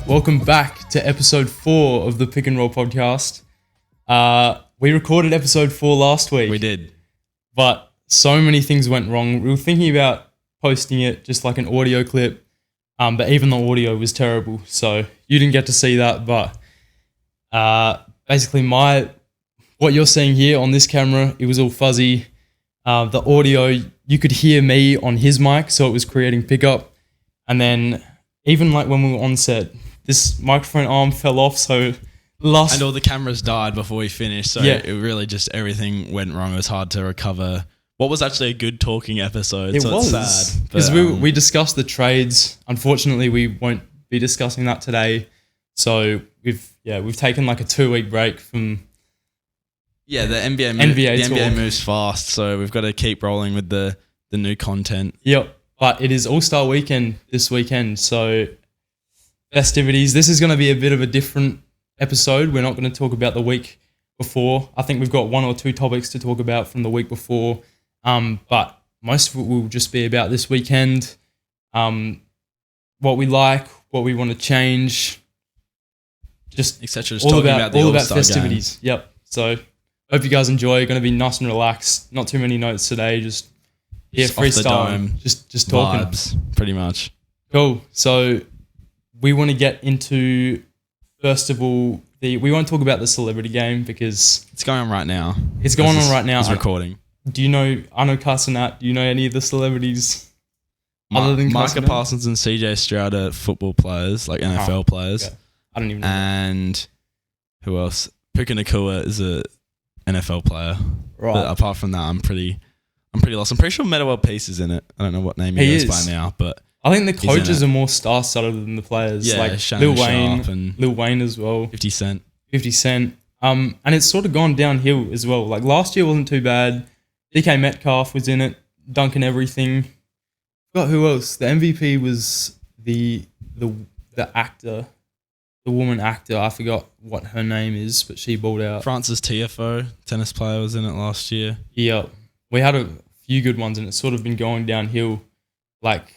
Welcome back to episode 4 of the Pick and Roll podcast. We recorded episode 4 last week. We did. But so many things went wrong. We were thinking about posting it just like an audio clip, but even the audio was terrible. So you didn't get to see that, but basically what you're seeing here on this camera, it was all fuzzy. The audio, you could hear me on his mic, so it was creating pickup. And then even like when we were on set, this microphone arm fell off, so And all the cameras died before we finished, so Yeah. it really just everything went wrong. It was hard to recover. What was actually a good talking episode, It so was it's sad. because But, we discussed the trades. Unfortunately, we won't be discussing that today. So we've taken like a 2-week break from. yeah, the NBA, NBA the NBA tour. moves fast, so we've got to keep rolling with the new content. Yep, but it is All-Star Weekend this weekend, so festivities. This is going to be a bit of a different episode. We're not going to talk about the week before. I think we've got 1 or 2 topics to talk about from the week before, but most of it will just be about this weekend, what we like, what we want to change, just Etc. Just all talking about the all about All-Star festivities. Yep. So hope you guys enjoy. Going to be nice and relaxed. Not too many notes today. Just Just off the freestyle. dome. Just talking. Vibes, pretty much. Cool. So we want to get into, first of all, we won't talk about the celebrity game because It's going on right now. it's going on right now. It's recording. I know Carson Nat. Do you know any of the celebrities other than Micah Carson Nat? Parsons and CJ Stroud are football players, like NFL players. okay. I don't even know. And who else? Puka Nakua is a NFL player. Right. But apart from that, I'm pretty lost. I'm pretty sure Meta World Peace is in it. I don't know what name he He goes is. by now, but I think the he's in coaches it. are more star-studded than the players. Yeah, like Shannon Lil Wayne, Sharp and Lil Wayne as well. 50 Cent. 50 Cent. And it's sort of gone downhill as well. Like last year wasn't too bad. DK Metcalf was in it, dunking everything. Forgot who else. The MVP was the actor, the woman actor. I forgot what her name is, but she balled out. Francis TFO, tennis player, was in it last year. Yeah, we had a few good ones, and it's sort of been going downhill. Like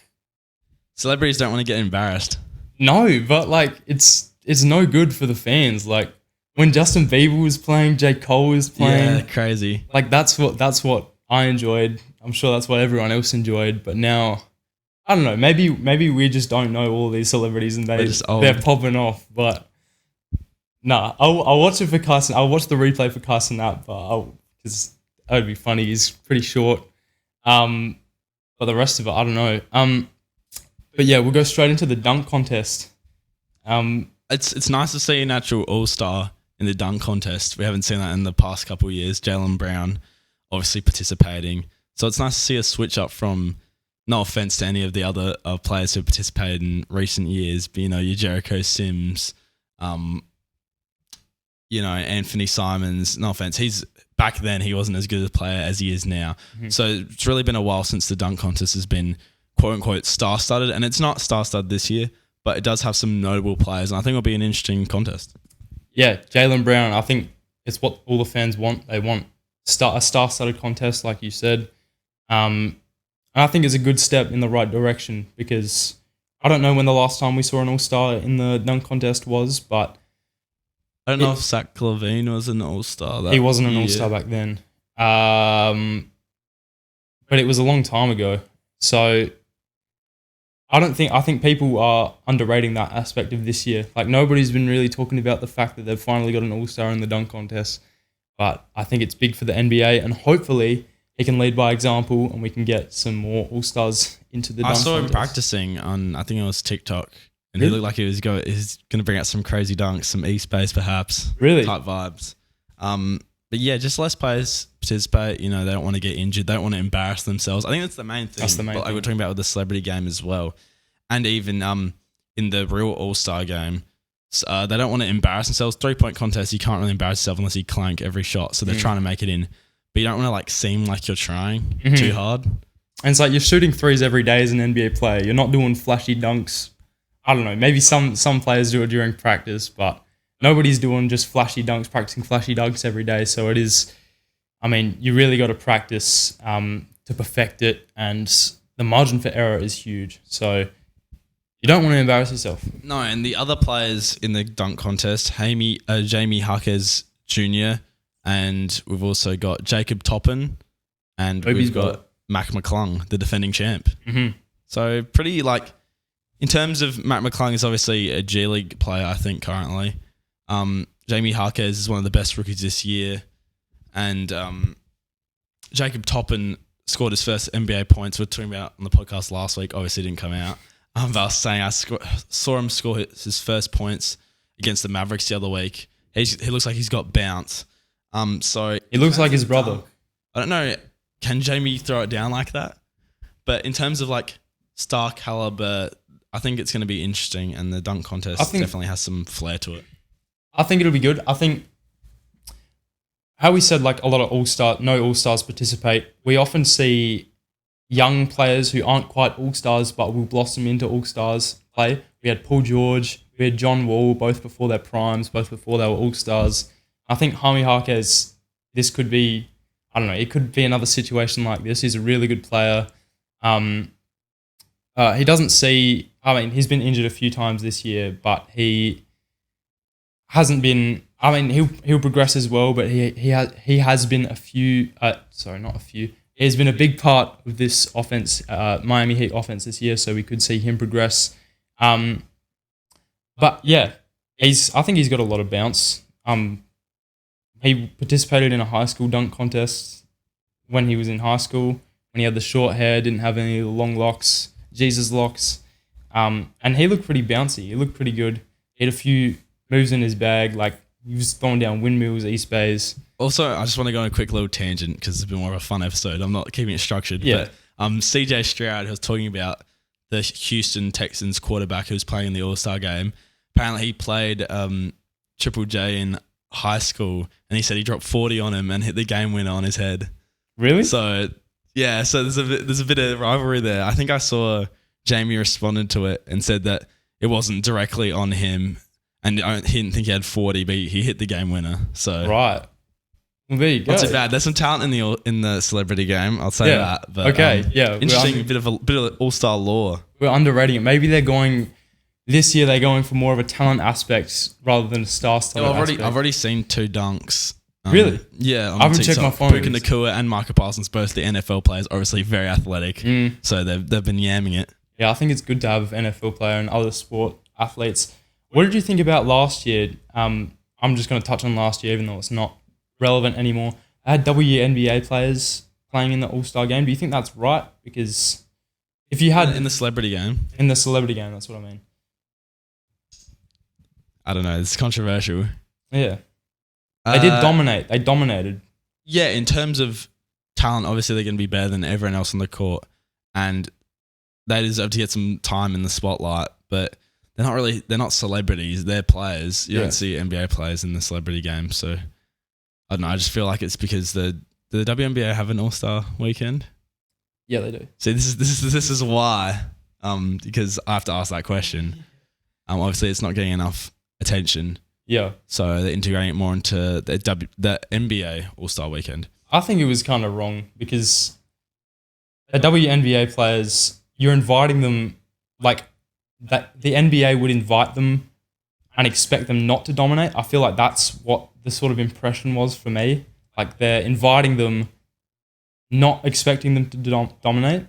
Celebrities don't want to get embarrassed. no, but like it's no good for the fans. Like when Justin Bieber was playing, J. Cole was playing. Yeah, crazy. Like that's what I enjoyed. I'm sure that's what everyone else enjoyed. But now, I don't know. Maybe we just don't know all these celebrities and They're just old. they're popping off. But nah, I'll watch it for Carson. I'll watch the replay for Carson Nat, but because that would be funny. He's pretty short. But the rest of it, I don't know. But yeah, we'll go straight into the dunk contest. It's nice to see an actual all-star in the dunk contest. We haven't seen that in the past couple of years. Jaylen Brown obviously participating. So it's nice to see a switch up from, no offense to any of the other players who have participated in recent years, but your Jericho Sims, Anthony Simons, no offense. Back then he wasn't as good a player as he is now. Mm-hmm. So it's really been a while since the dunk contest has been quote unquote star-studded, and it's not star-studded this year, but it does have some notable players, and I think it'll be an interesting contest. Yeah, Jaylen Brown. I think it's what all the fans want. They want a star-studded contest, like you said. And I think it's a good step in the right direction because I don't know when the last time we saw an all-star in the dunk contest was, but I don't know if Zach LaVine was an all-star. he wasn't an year. all-star back then. But it was a long time ago. So I think people are underrating that aspect of this year. Like nobody's been really talking about the fact that they've finally got an all-star in the dunk contest. But I think it's big for the NBA, and hopefully he can lead by example and we can get some more all-stars into the dunk I saw him contest. practicing on, I think it was TikTok, and Really? he looked like he's going to bring out some crazy dunks, some E-Space perhaps. Really? Type vibes. But yeah, just less players participate. They don't want to get injured. They don't want to embarrass themselves. I think that's the main thing. That's the main But like thing. we're talking about with the celebrity game as well. And even in the real All-Star game, they don't want to embarrass themselves. 3-point contest, you can't really embarrass yourself unless you clank every shot. So they're trying to make it in. But you don't want to like seem like you're trying too hard. And it's like you're shooting threes every day as an NBA player. You're not doing flashy dunks. I don't know. Maybe some players do it during practice, but nobody's doing just flashy dunks, practicing flashy dunks every day. So it is, I mean, you really got to practice to perfect it. And the margin for error is huge. So You don't want to embarrass yourself. No, and the other players in the dunk contest, Jamie Huckers Jr., and we've also got Jacob Toppin, and we've got Mac McClung, the defending champ. Mm-hmm. So pretty in terms of Mac McClung is obviously a G League player, I think, currently. Jamie Huckers is one of the best rookies this year. And Jacob Toppin scored his first NBA points. We were talking about on the podcast last week. Obviously, it didn't come out. But I was saying I saw him score his first points against the Mavericks the other week. He looks like he's got bounce. So He looks like his brother. I don't know. Can Jamie throw it down like that? But in terms of star caliber, I think it's going to be interesting. And the dunk contest definitely has some flair to it. I think it'll be good. I think how we said a lot of no all-stars participate. We often see young players who aren't quite all-stars but will blossom into all-stars play. We had Paul George, we had John Wall, both before their primes, both before they were all-stars. I think Jaime Jaquez, this could be, I don't know, it could be another situation like this. He's a really good player. He doesn't see, he's been injured a few times this year, but he hasn't been, he'll progress as well, but he has been he has been a big part of this offense, Miami Heat offense this year, so we could see him progress. But yeah, I think he's got a lot of bounce. He participated in a high school dunk contest when he was in high school, when he had the short hair, didn't have any long locks, Jesus locks. And he looked pretty bouncy. He looked pretty good. He had a few moves in his bag, he was throwing down windmills, East Bays. Also, I just want to go on a quick little tangent because it's been more of a fun episode. I'm not keeping it structured. Yeah. But CJ Stroud was talking about the Houston Texans quarterback who was playing in the All-Star game. Apparently, he played Triple J in high school, and he said he dropped 40 on him and hit the game winner on his head. Really? So, yeah, so there's a bit of rivalry there. I think I saw Jamie responded to it and said that it wasn't directly on him, and he didn't think he had 40, but he hit the game winner. So right. Well, there you go. Not too bad. There's some talent in the celebrity game. I'll say that. But, okay. Interesting. Bit of all-star lore. We're underrating it. Maybe they're going for more of a talent aspect rather than a star-studded aspect. I've already seen 2 dunks. Really? Yeah. I haven't checked my phone. Puka Nacua and Micah Parsons, both the NFL players, obviously very athletic. So they've been yamming it. Yeah, I think it's good to have an NFL player and other sport athletes. What did you think about last year? I'm just going to touch on last year, even though it's not relevant anymore. I had WNBA players playing in the All-Star game. Do you think that's right? Because if you had... In the celebrity game? In the celebrity game, that's what I mean. I don't know. It's controversial. Yeah. They did dominate. They dominated. Yeah, in terms of talent, obviously they're going to be better than everyone else on the court. And they deserve to get some time in the spotlight. But they're not celebrities. They're players. You don't see NBA players in the celebrity game. So, I don't know. I just feel like it's because the WNBA have an All-Star weekend. Yeah, they do. See, this is why. Because I have to ask that question. Obviously, it's not getting enough attention. Yeah. So they're integrating it more into the NBA All-Star weekend. I think it was kind of wrong because the WNBA players, you're inviting them that the NBA would invite them and expect them not to dominate. I feel like that's what the sort of impression was for me. They're inviting them, not expecting them to dominate.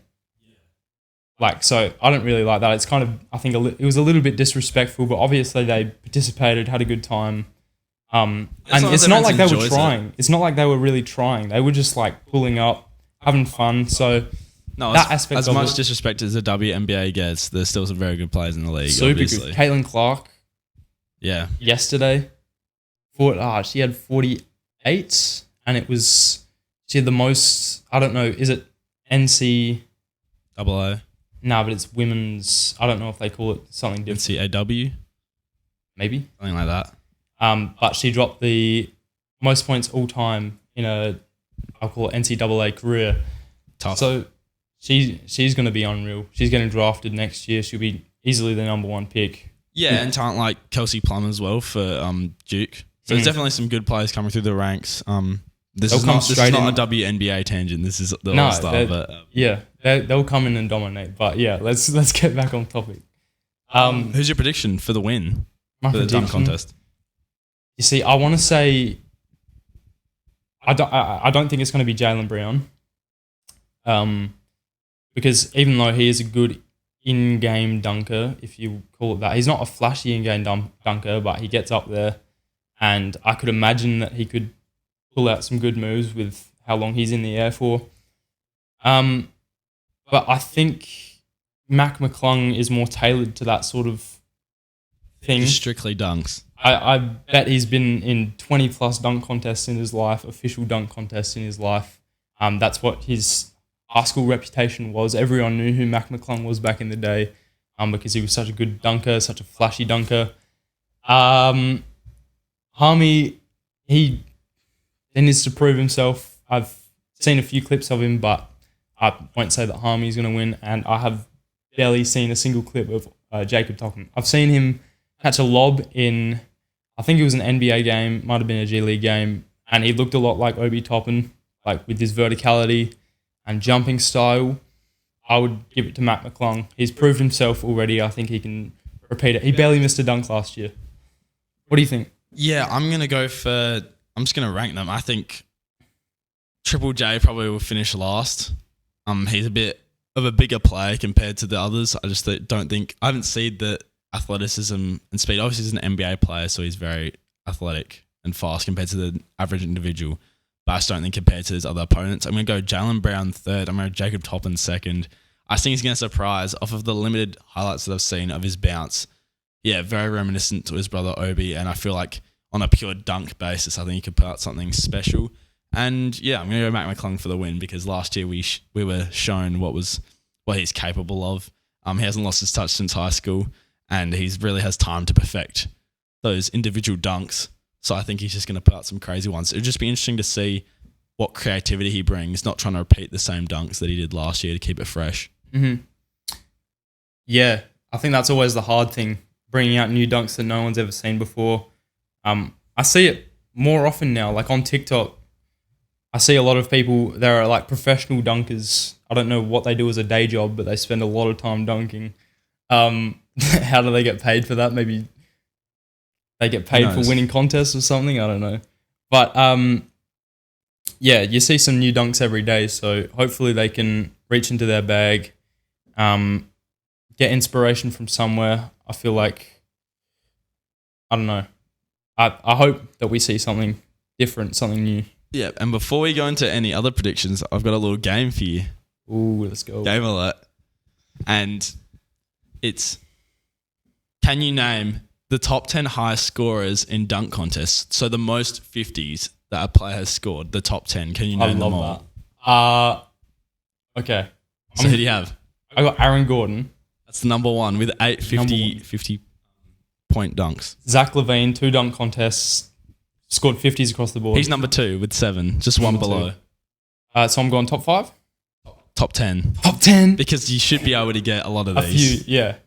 So I don't really like that. It's kind of, I think it was a little bit disrespectful, but obviously they participated, had a good time. And it's not like they were trying. It's not like they were really trying. They were just pulling up, having fun. So that aspect as much disrespect as the WNBA gets, there's still some very good players in the league. Super obviously. Good. Caitlin Clark. Yeah. Yesterday, she had 48, and she had the most. I don't know. Is it NCAA? No, but it's women's. I don't know if they call it something different. NCAW? Maybe something like that. But she dropped the most points all time in I'll call it NCAA career. Tough. So she's going to be unreal. She's getting drafted next year. She'll be easily the number 1 pick. Yeah, and talent like Kelsey Plum as well for Duke. So there's definitely some good players coming through the ranks. This is not a WNBA tangent. This is the All-Star. Yeah, they'll come in and dominate. But yeah, let's get back on topic. Who's your prediction for the win My for the dunk prediction? contest? You see, I want to say I don't think it's going to be Jaylen Brown. Because even though he is a good in-game dunker, if you call it that, he's not a flashy in-game dunker, but he gets up there, and I could imagine that he could pull out some good moves with how long he's in the air for. But I think Mac McClung is more tailored to that sort of thing. Just strictly dunks. I bet he's been in 20 plus dunk contests in his life, official dunk contests in his life. That's what his high school reputation was. Everyone knew who Mac McClung was back in the day, because he was such a good dunker, such a flashy dunker. Harmy, he needs to prove himself. I've seen a few clips of him, but I won't say that Harmy's going to win, and I have barely seen a single clip of Jacob Toppin. I've seen him catch a lob in, I think it was an NBA game, might have been a G League game, and he looked a lot like Obi Toppin, like with his verticality and jumping style. I would give it to Mac McClung. He's proved himself already. I think he can repeat it. He barely missed a dunk last year. What do you think? Yeah, I'm just going to rank them. I think Triple J probably will finish last. He's a bit of a bigger player compared to the others. I just don't think, I haven't seen the athleticism and speed. Obviously, he's an NBA player, so he's very athletic and fast compared to the average individual. But I just don't think compared to his other opponents. I'm going to go Jaylen Brown third. I'm going to go Jacob Toppin second. I think he's going to surprise off of the limited highlights that I've seen of his bounce. Yeah, very reminiscent to his brother Obi, and I feel like on a pure dunk basis, I think he could put out something special. And yeah, I'm going to go Mac McClung for the win because last year we were shown what he's capable of. He hasn't lost his touch since high school, and he really has time to perfect those individual dunks. So I think he's just going to put out some crazy ones. It'd just be interesting to see what creativity he brings, not trying to repeat the same dunks that he did last year to keep it fresh. Mm-hmm. Yeah, I think that's always the hard thing, bringing out new dunks that no one's ever seen before. I see it more often now, like on TikTok. I see a lot of people, they're like professional dunkers. I don't know what they do as a day job, but they spend a lot of time dunking. How do they get paid for that? Maybe they get paid for winning contests or something. I don't know. But yeah, you see some new dunks every day. So hopefully they can reach into their bag, get inspiration from somewhere. I feel like, I don't know. I hope that we see something different, something new. Yeah, and before we go into any other predictions, I've got a little game for you. Ooh, let's go. Game alert. And it's, can you name the top 10 highest scorers in dunk contests? So the most 50s that a player has scored, the top 10. Can you name them all? That. Okay. So who do you have? I got Aaron Gordon. That's number one with 50 point dunks. Zach LaVine, 2 dunk contests, scored 50s across the board. He's number 2 with 7, just one below. So I'm going top 5? Top 10. Top 10? Because you should be able to get a lot of A these. few, yeah.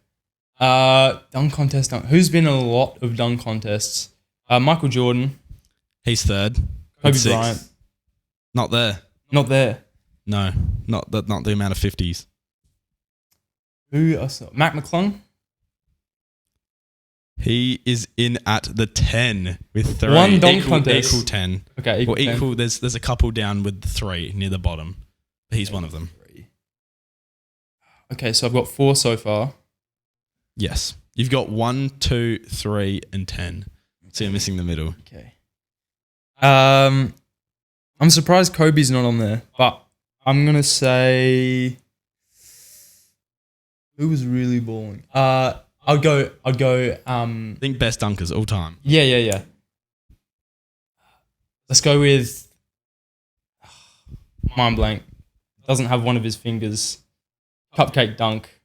Dunk contest. Who's been in a lot of dunk contests? Michael Jordan. He's third. Kobe Bryant. Not there. Not there. No, not the amount of 50s. Who else? Mac McClung? He is in at the 10 with 3. One dunk contest. Equal 10. Okay, equal 10. Equal. There's a couple down with 3 near the bottom. But he's one of them. 3. Okay, so I've got 4 so far. Yes. You've got 1, 2, 3, and 10. So you're missing the middle. Okay. I'm surprised Kobe's not on there, but I'm gonna say who was really balling. I'd go. I think best dunkers all time. Yeah. Let's go with mind blank. Doesn't have one of his fingers. Cupcake dunk.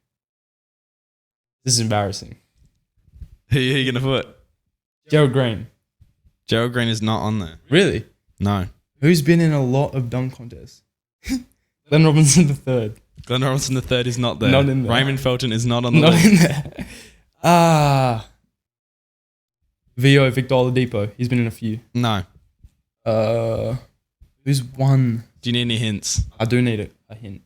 This is embarrassing. Who are you going to put? Gerald Green. Gerald Green is not on there. Really? No. Who's been in a lot of dunk contests? Glenn Robinson III. Glenn Robinson III is not there. Not in there. Raymond Felton is not on the Not list. in there. Victor Oladipo. He's been in a few. No. Who's one? Do you need any hints? I do need a hint.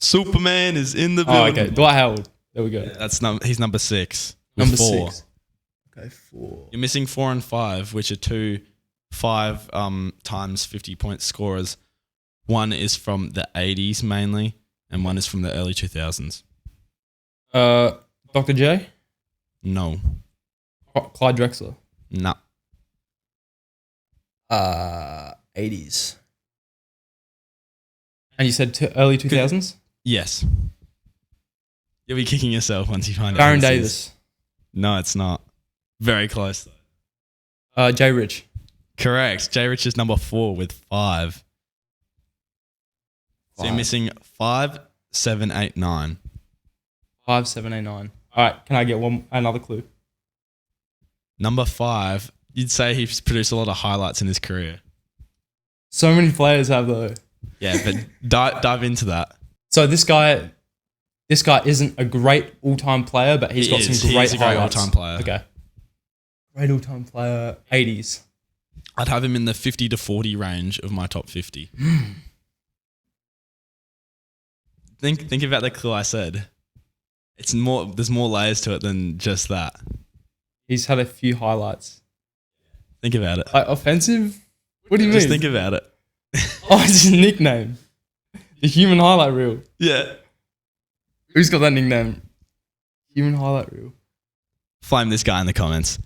Superman is in the Oh, building. okay. Dwight Howard. There we go. He's number 6. With Number 4. 6. Okay, 4. You're missing 4 and 5, which are two 5 times 50-point scorers. One is from the 80s mainly, and one is from the early 2000s. Dr. J? No. Clyde Drexler. Nah. 80s. And you said early 2000s? Yes. You'll be kicking yourself once you find out. Baron Davis. No, it's not. Very close though. Jay Rich. Correct. Jay Rich is number 4 with 5. So you're missing 5, 7, 8, 9. 5, 7, 8, 9. All right, can I get another clue? Number 5, you'd say he's produced a lot of highlights in his career. So many players have though. Yeah, but dive into that. So this guy isn't a great all-time player, but he's got some great He's a great highlights. all-time player. Okay. Great all-time player, 80s. I'd have him in the 50 to 40 range of my top 50. Think about the clue I said. It's more. There's more layers to it than just that. He's had a few highlights. Think about it. Like offensive? What do you Just mean? think about it. Oh, it's his nickname. The human highlight reel. Yeah. Who's got that nickname? Human highlight reel. Flame this guy in the comments.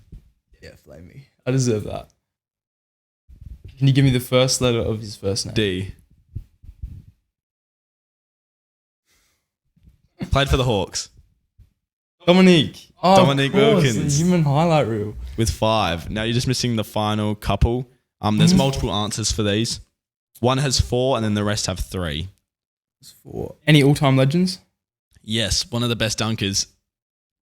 Yeah, flame me. I deserve that. Can you give me the first letter of his first name? D. Played for the Hawks Dominique. Oh, Dominique of course, Wilkins. The human highlight reel. with 5. Now you're just missing the final couple. There's multiple answers for these. One has 4 and then the rest have 3. For any all-time legends? Yes, one of the best dunkers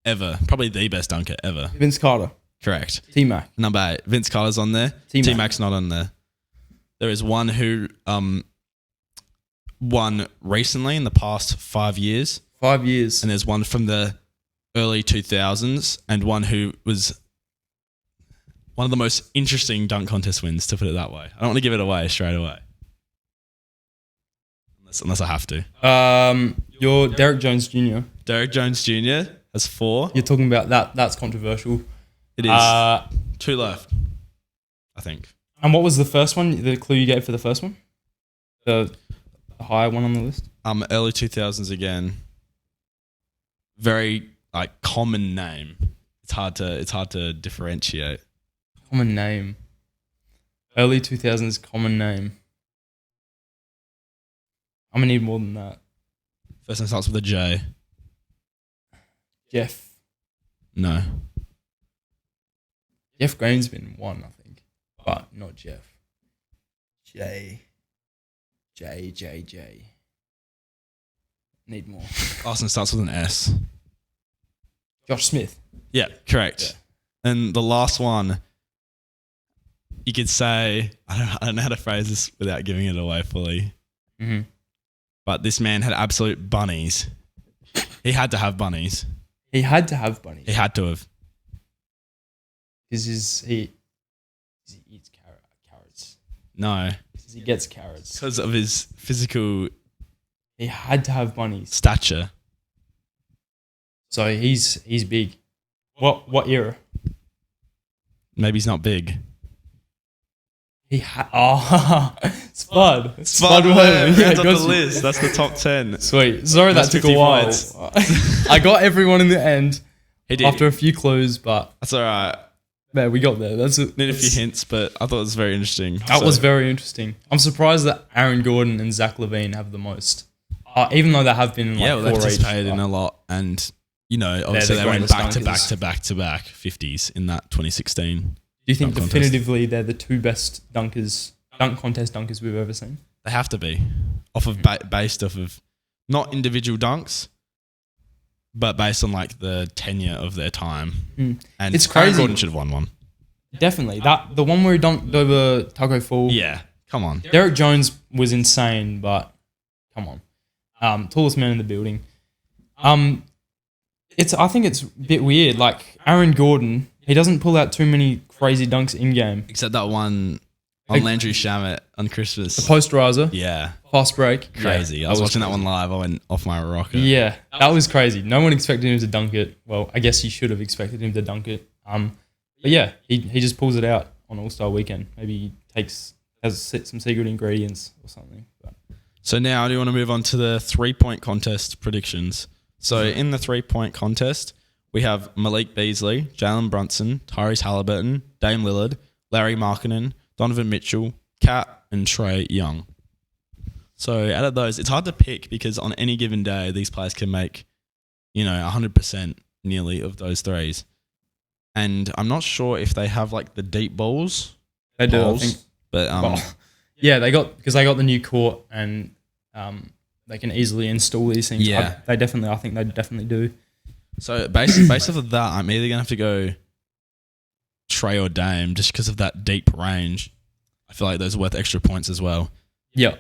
ever. Probably the best dunker ever. Vince Carter. Correct. T-Mac. Number 8. Vince Carter's on there. T-Mac. T-Mac's not on there. There is one who won recently in the past 5 years. 5 years. And there's one from the early 2000s and one who was one of the most interesting dunk contest wins, to put it that way. I don't want to give it away straight away. Unless I have to. You're Derek Jones Jr. Derek Jones Jr. has 4. You're talking about that. That's controversial. It is. 2 left, I think. And what was the first one? The clue you gave for the first one? The higher one on the list? Early 2000s again. Very common name. It's hard to differentiate. Common name. Early 2000s common name. I'm going to need more than that. First name starts with a J. Jeff. No. Jeff Green's been one, I think. But not Jeff. J. Need more. Last name starts with an S. Josh Smith. Yeah, correct. Yeah. And the last one, you could say, I don't know how to phrase this without giving it away fully. Mm-hmm. But this man had absolute bunnies. He had to have bunnies. He had to have bunnies. He had to have. Because he eats carrots. No. Because he gets carrots. Because of his physical He had to have bunnies. stature. So he's big. What era? Maybe he's not big. He Spud. Spud Webb. Webb. Top got the you. list. That's the top 10. Sweet. Sorry that That's took 50 a while. points. I got everyone in the end He did. after a few clues, but That's all right. man, we got there. Need a few hints, but I thought it was very interesting. That was very interesting. I'm surprised that Aaron Gordon and Zach LaVine have the most. Even though they have been in Yeah, well, they 4 each, participated in but a lot, and obviously the they went greatest back to back dunkers. to back to back 50s in that 2016. Do you think dunk contest. definitively they're the 2 best dunk contest dunkers we've ever seen? They have to be off of based off of not individual dunks, but based on the tenure of their time. And It's Aaron crazy. Gordon should have won one. Definitely. The one where he dunked over Taco Fall. Yeah, come on. Derek Jones was insane, but come on. Tallest man in the building. I think it's a bit weird. Aaron Gordon, he doesn't pull out too many crazy dunks in game. Except that one on Landry Shamet on Christmas. The posterizer, Yeah, fast break, crazy. Yeah, I was watching that one live. I went off my rocker. Yeah, that was crazy. No one expected him to dunk it. Well, I guess you should have expected him to dunk it. But yeah, he just pulls it out on All-Star weekend. Maybe he has some secret ingredients or something. But. So now, do you want to move on to the 3-point contest predictions? So in the 3-point contest, we have Malik Beasley, Jalen Brunson, Tyrese Halliburton, Dame Lillard, Larry Markkinen, Donovan Mitchell, Kat, and Trae Young. So out of those, it's hard to pick because on any given day, these players can make, 100% nearly of those threes. And I'm not sure if they have like the deep balls. They do, I think. But yeah, they got the new court and they can easily install these things. Yeah. I think they definitely do. So based off of that, I'm either gonna have to go Trae or Dame just because of that deep range. I feel like those are worth extra points as well. Yeah.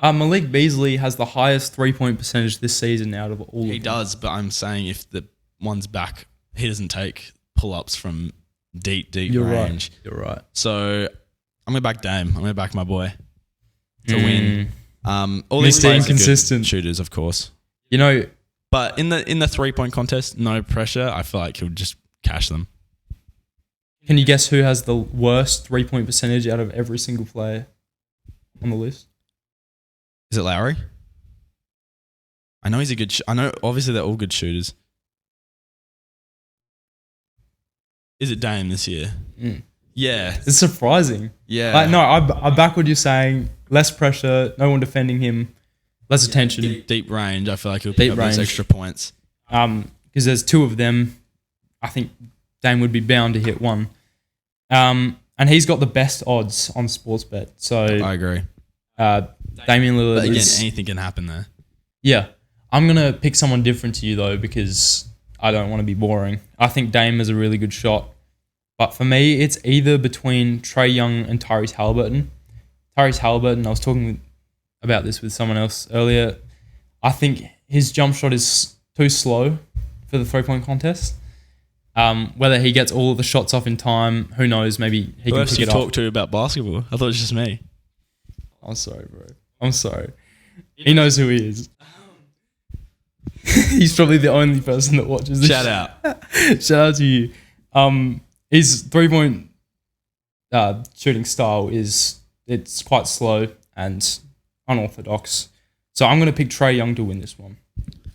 Malik Beasley has the highest 3-point percentage this season out of all of them. He does, but I'm saying if the one's back, he doesn't take pull-ups from deep range. You're right. So I'm gonna back Dame. I'm gonna back my boy to win. All these Mr. players are good Inconsistent. shooters, of course. But in the 3-point contest, no pressure. I feel like he'll just cash them. Can you guess who has the worst 3-point percentage out of every single player on the list? Is it Lowry? I know he's a good. I know obviously they're all good shooters. Is it Dame this year? Yeah, It's surprising. yeah. No, I back what you're saying. Less pressure, no one defending him, less attention. Deep range. I feel like he'll pick Deep up those range. extra points. Because there's two of them. I think Dame would be bound to hit one. And he's got the best odds on Sportsbet. So I agree. Damian Lillard But again, is... anything can happen there. Yeah. I'm going to pick someone different to you, though, because I don't want to be boring. I think Dame is a really good shot. But for me, it's either between Trae Young and Tyrese Halliburton. Tyrese Halliburton, I was talking about this with someone else earlier. I think his jump shot is too slow for the 3-point contest. Whether he gets all of the shots off in time, who knows? Maybe he Who can else pick you it talk up. to about basketball? I thought it was just me. I'm sorry, bro. I'm sorry. He knows who he is. He's probably the only person that watches this. Shout out. Shout out to you. His 3-point shooting style it's quite slow and unorthodox. So I'm going to pick Trae Young to win this one.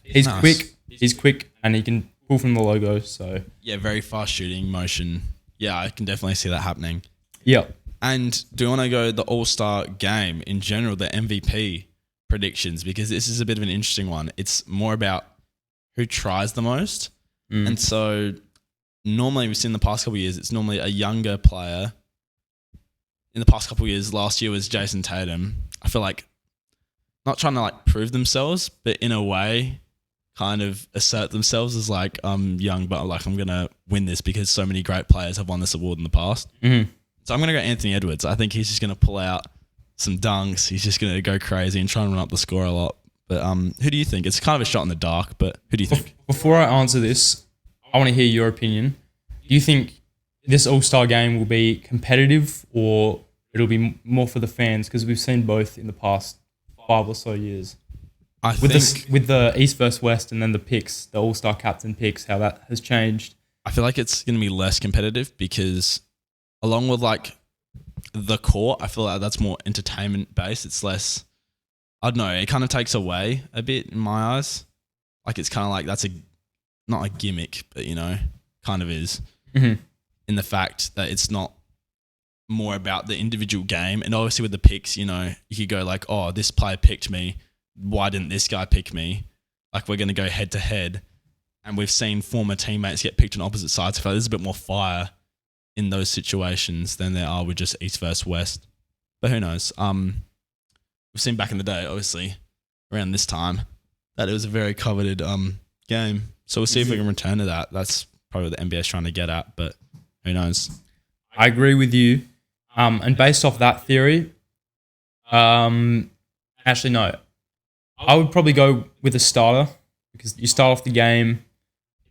He's Nice. quick, and he can pull from the logo. So Yeah, very fast shooting motion. Yeah, I can definitely see that happening. yeah, And do you want to go the All-Star game in general, the MVP predictions? Because this is a bit of an interesting one. It's more about who tries the most. And so normally we've seen in the past couple of years, it's normally a younger player. In the past couple of years, last year was Jason Tatum. I feel like not trying to like prove themselves, but in a way kind of assert themselves as like, I'm young, but like I'm going to win this because so many great players have won this award in the past. Mm-hmm. So I'm going to go Anthony Edwards. I think he's just going to pull out some dunks. He's just going to go crazy and try and run up the score a lot. But who do you think? It's kind of a shot in the dark, but who do you think? Before I answer this, I want to hear your opinion. Do you think this All-Star game will be competitive or it'll be more for the fans? Because we've seen both in the past 5 or so years. I With think with the East versus West and then the picks, the All-Star captain picks, how that has changed. I feel like it's going to be less competitive because along with like the court, I feel like that's more entertainment based. It's less, I don't know, it kind of takes away a bit in my eyes. Like it's kind of like that's not a gimmick, but kind of is Mm-hmm. in the fact that it's not more about the individual game. And obviously with the picks, you could go like, oh, this player picked me. Why didn't this guy pick me? Like we're going to go head to head. And we've seen former teammates get picked on opposite sides. I feel like there's a bit more fire in those situations than there are with just East versus West. But who knows? We've seen back in the day, obviously, around this time, that it was a very coveted game. So we'll see if we can return to that. That's probably what the NBA is trying to get at, but who knows? I agree with you. And based off that theory, actually, no. I would probably go with a starter because you start off the game.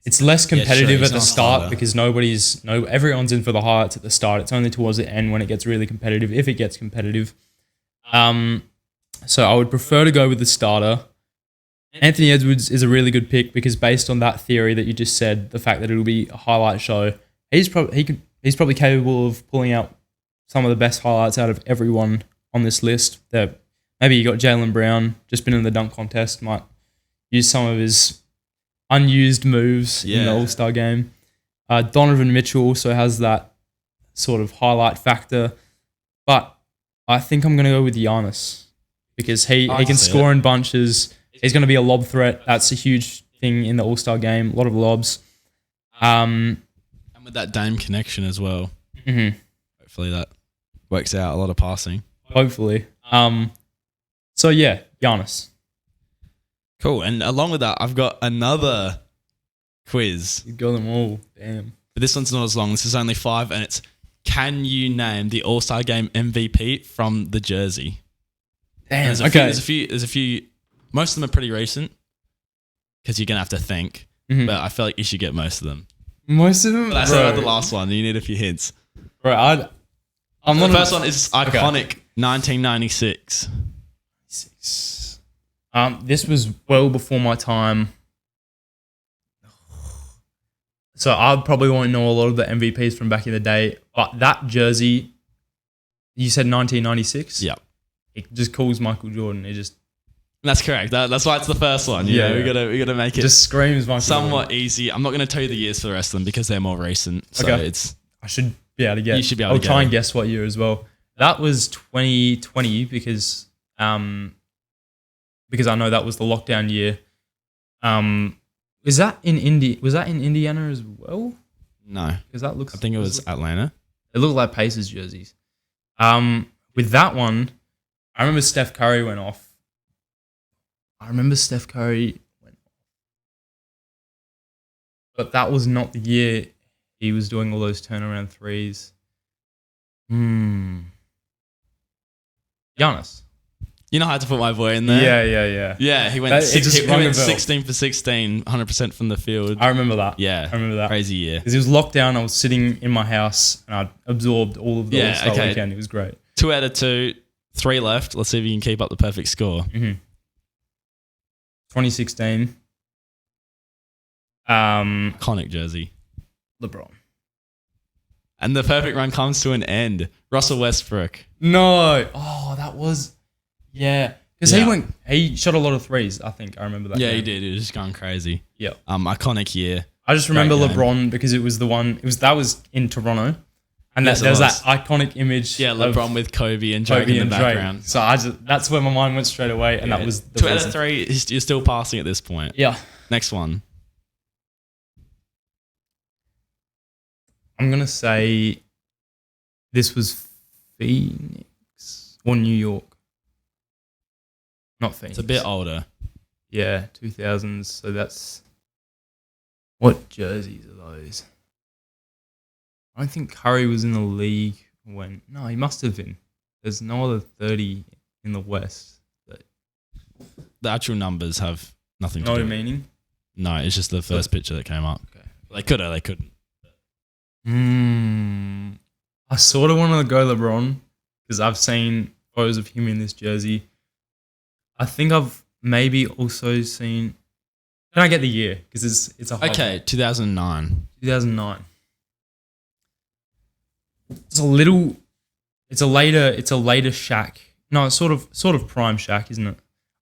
it's less competitive true. at the It's not start harder. because everyone's in for the highlights at the start. It's only towards the end when it gets really competitive, if it gets competitive. So I would prefer to go with the starter. Anthony Edwards is a really good pick because based on that theory that you just said, the fact that it'll be a highlight show, he's probably capable of pulling out some of the best highlights out of everyone on this list. Maybe you got Jaylen Brown, just been in the dunk contest, might use some of his unused moves in the All-Star game. Donovan Mitchell also has that sort of highlight factor, but I think I'm going to go with Giannis because he can score in bunches. He's going to be a lob threat. That's a huge thing in the All-Star game. A lot of lobs. And with that Dame connection as well. Mm-hmm. Hopefully that works out. A lot of passing. Hopefully. So yeah, Giannis. Cool. And along with that, I've got another quiz. You got them all. Damn. But this one's not as long. This is only 5, and it's can you name the All-Star Game MVP from the jersey? Damn. There's a few. Most of them are pretty recent because you're gonna have to think. Mhm. But I feel like you should get most of them. Most of them. But that's about the last one. You need a few hints. Right. I'm The not. first one is iconic 1996. This was well before my time. So I probably won't know a lot of the MVPs from back in the day, but that jersey, you said 1996? Yeah. It just calls Michael Jordan. It just That's correct. That's why it's the first one. Yeah, We gotta make it just screams Michael somewhat Jordan. easy. I'm not gonna tell you the years for the rest of them because they're more recent. So Okay. it's I should be able to guess. You should be able I'll to try get and it. guess what year as well. That was 2020 because I know that was the lockdown year. Was that in Indiana as well? no. Because that looks. I think it was Atlanta. It looked like Pacers jerseys. With that one, I remember Steph Curry went off. But that was not the year he was doing all those turnaround threes. Giannis. You know how to put my boy in there. Yeah. Yeah, he went. It just He rung a went bell. 16 for 16, 100% from the field. I remember that. Yeah, I remember that. Crazy year. Because it was lockdown, I was sitting in my house and I absorbed all of the Yeah, All-Star okay. weekend. It was great. 2 out of 2, 3 left. Let's see if you can keep up the perfect score. 2016. Iconic jersey. LeBron. And the perfect run comes to an end. Russell Westbrook. No. Oh, that was. Yeah. Because Yeah. he shot a lot of threes, I think. I remember that. Yeah, he game. did. He was just going crazy. Yeah. Iconic year. I just remember Great game. LeBron because it was the one. That was in Toronto. And Yes, it there's that was. iconic image. Yeah, of LeBron with Kobe and Drake Kobe in the and Drake. background. So that's where my mind went straight away. And that was the 2 out reason. of 3. You're still passing at this point. Yeah. Next one. I'm going to say this was Phoenix or New York. Not Phoenix. It's a bit older. Yeah, 2000s. So that's. What jerseys are those? I don't think Curry was in the league when. No, he must have been. There's no other 30 in the West. The actual numbers have nothing to No do with it. meaning? No, it's just the first picture that came up. Okay. They could have, they couldn't. I sort of want to go LeBron because I've seen photos of him in this jersey. I think I've maybe also seen. Can I get the year? Because it's a hard Okay, 2009. 2009. It's a later Shaq. No, it's sort of prime Shaq, isn't it?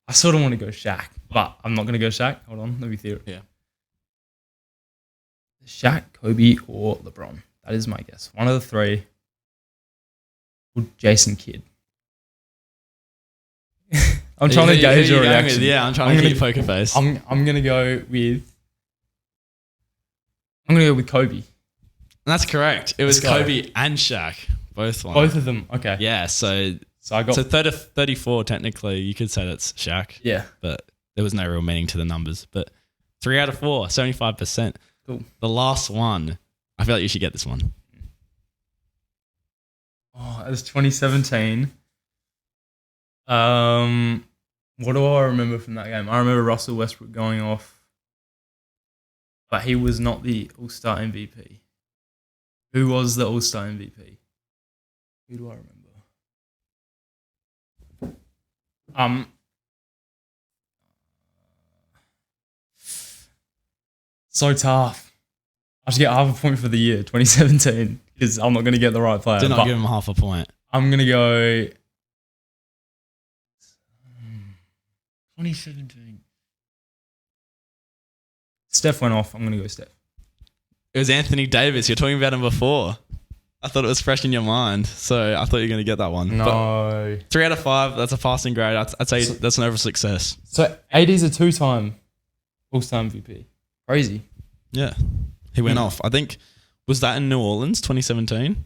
I sort of want to go Shaq, but I'm not going to go Shaq. Hold on, let me think. Yeah. Shaq, Kobe, or LeBron. That is my guess. One of the three. Or Jason Kidd. I'm trying to gauge your reaction. Yeah, I'm trying to keep poker face. I'm gonna go with Kobe. That's correct. It was Let's go. Kobe and Shaq. Both won. Both of them. Okay. Yeah, so I got 34 technically, you could say that's Shaq, yeah. but there was no real meaning to the numbers. But 3 out of 4, 75%. Cool. The last one, I feel like you should get this one. Oh, it was 2017. What do I remember from that game? I remember Russell Westbrook going off. but he was not the All-Star MVP. Who was the All-Star MVP? Who do I remember? So tough. I should get half a point for the year 2017 because I'm not going to get the right player. Do not give him half a point. I'm going to go 2017. Steph went off. I'm going to go Steph. It was Anthony Davis. You're talking about him before. I thought it was fresh in your mind, so I thought you were going to get that one. No. But 3 out of 5, that's a passing grade. I'd say that's an over success. So AD's a 2-time All-Star MVP. Crazy. Yeah. He went off. I think, was that in New Orleans, 2017?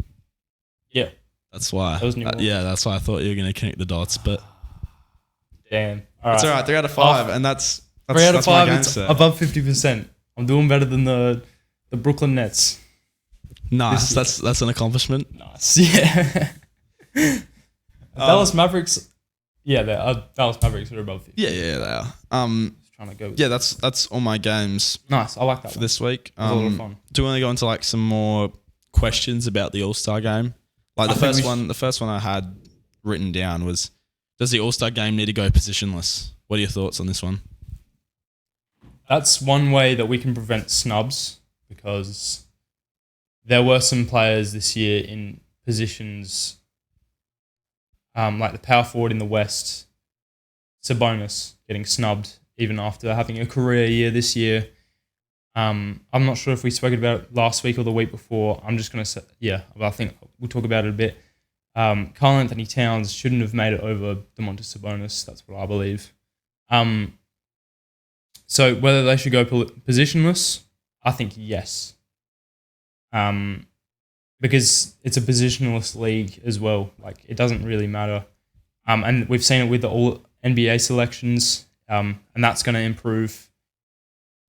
Yeah. That's why. That was New Orleans. Yeah, that's why I thought you were going to connect the dots. But Damn. All right. it's all right. 3 out of 5, and that's 3 out of that's my 5, game it's set. above 50%. I'm doing better than the Brooklyn Nets. Nice. That's an accomplishment. Nice. Yeah. Dallas Mavericks. Yeah, Dallas Mavericks are above 50. Yeah, they are. Just trying to go. Yeah, that's all my games Nice. I like that for one. this week. It was a lot of fun. Do you want to go into like some more questions about the All-Star game? Like the first one I had written down was, does the All-Star game need to go positionless? What are your thoughts on this one? That's one way that we can prevent snubs because there were some players this year in positions like the power forward in the West, Sabonis, getting snubbed even after having a career year this year. I'm not sure if we spoke about it last week or the week before. I'm just going to say, I think we'll talk about it a bit. Karl Anthony Towns shouldn't have made it over Domantas Sabonis. That's what I believe. So whether they should go positionless, I think yes. Because it's a positionless league as well. Like, it doesn't really matter. And we've seen it with the all NBA selections, and that's going to improve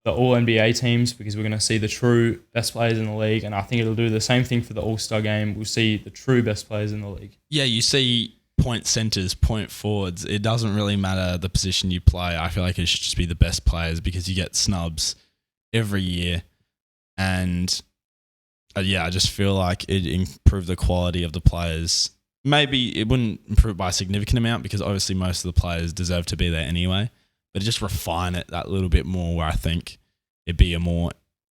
the all NBA teams because we're going to see the true best players in the league. And I think it'll do the same thing for the All-Star game. We'll see the true best players in the league. Yeah, you see point centers, point forwards. It doesn't really matter the position you play. I feel like it should just be the best players because you get snubs every year. And I just feel like it improved the quality of the players. Maybe it wouldn't improve by a significant amount because obviously most of the players deserve to be there anyway. But just refine it that little bit more where I think it'd be a more